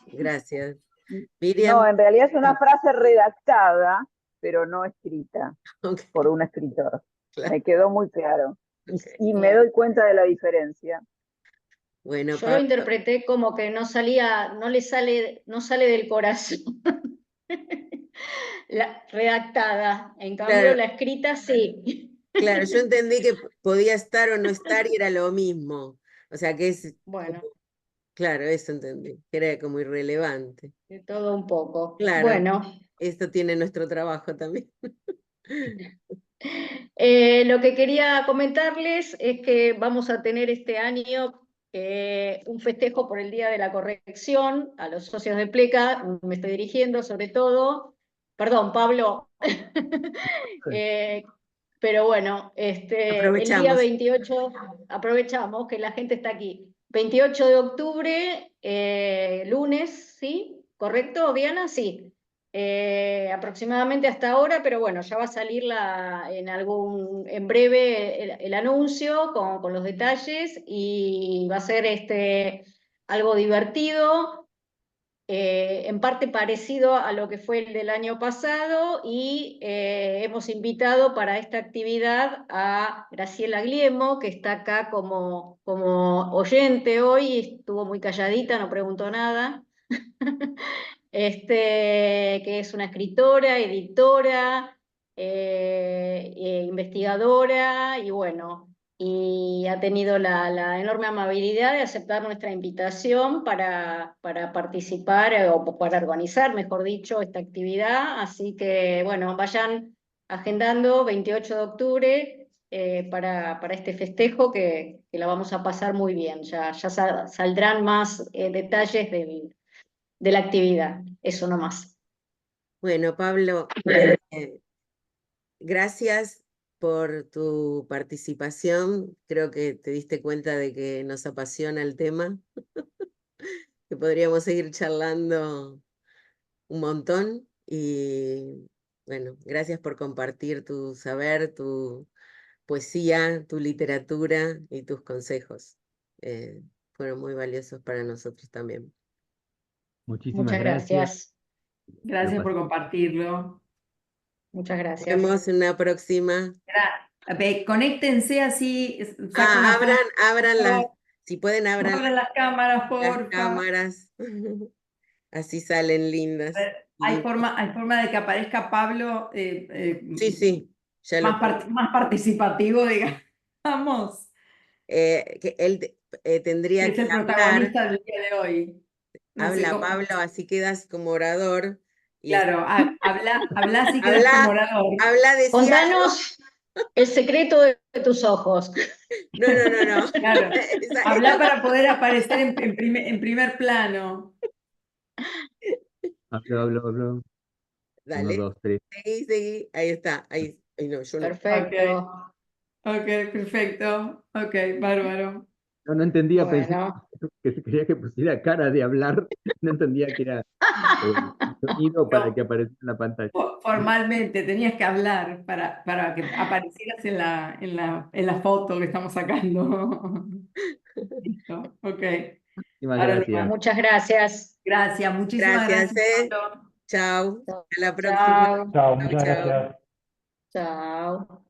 Gracias. No, Miriam. en realidad es una frase redactada, pero no escrita Okay. por un escritor. Claro. Me quedó muy claro. Okay. Y me doy cuenta de la diferencia. Bueno, yo lo interpreté como que no sale del corazón. La redactada, en cambio claro, la escrita sí. claro, yo entendí que podía estar o no estar y era lo mismo. O sea que es, Bueno, claro, eso entendí, que era como irrelevante. de todo un poco. Claro, Bueno, esto tiene nuestro trabajo también. lo que quería comentarles es que vamos a tener este año un festejo por el Día de la Corrección a los socios de Pleca, me estoy dirigiendo sobre todo, perdón, Pablo, pero bueno, el día Aprovechamos. 28, aprovechamos que la gente está aquí, 28 de octubre, lunes, ¿sí? ¿Correcto, Diana? Sí. Aproximadamente hasta ahora, pero bueno, ya va a salir en breve el anuncio con los detalles y va a ser algo divertido, en parte parecido a lo que fue el del año pasado y hemos invitado para esta actividad a Graciela Gliemo, que está acá como oyente hoy, estuvo muy calladita, no preguntó nada. Que es una escritora, editora, investigadora, y bueno, y ha tenido la enorme amabilidad de aceptar nuestra invitación para participar o para organizar, mejor dicho, esta actividad. Así que, bueno, vayan agendando 28 de octubre para este festejo que la vamos a pasar muy bien. Ya saldrán más detalles de la actividad, eso nomás. Bueno, Pablo, gracias por tu participación. Creo que te diste cuenta de que nos apasiona el tema, que podríamos seguir charlando un montón. Y bueno, gracias por compartir tu saber, tu poesía, tu literatura y tus consejos. Fueron muy valiosos para nosotros también. Muchísimas Muchas gracias. Gracias por compartirlo. Muchas Nos gracias. vemos en una próxima. Conéctense así, saco una foto. Abran si pueden, abran Abran las cámaras, las porfa. cámaras. Así salen lindas. hay forma de que aparezca Pablo Sí, ya lo más participativo, digamos, que él tendría que es que el hablar, protagonista del día de hoy. No sé habla cómo. Pablo, así quedas como orador. Y Claro, habla si quedas habla, como orador. habla, decía algo. Contanos el secreto de tus ojos. No. Claro, Esa- habla para poder aparecer en primer plano. Hablo. 1, Dale, 2, 3. seguí, ahí está, ahí, ay, no, yo no. Perfecto. Ok, perfecto. Ok, bárbaro. No entendía, pensé Bueno. que se quería que pusiera cara de hablar, no entendía que era el sonido para que apareciera en la pantalla. Formalmente tenías que hablar para que aparecieras en la foto que estamos sacando. Listo, ok. Muchísimas Ahora gracias. Muchas gracias. Gracias, muchísimas Gracias, gracias, Pablo. Chao, hasta la próxima. Chao. Chao, muchas Chao. gracias. Chao.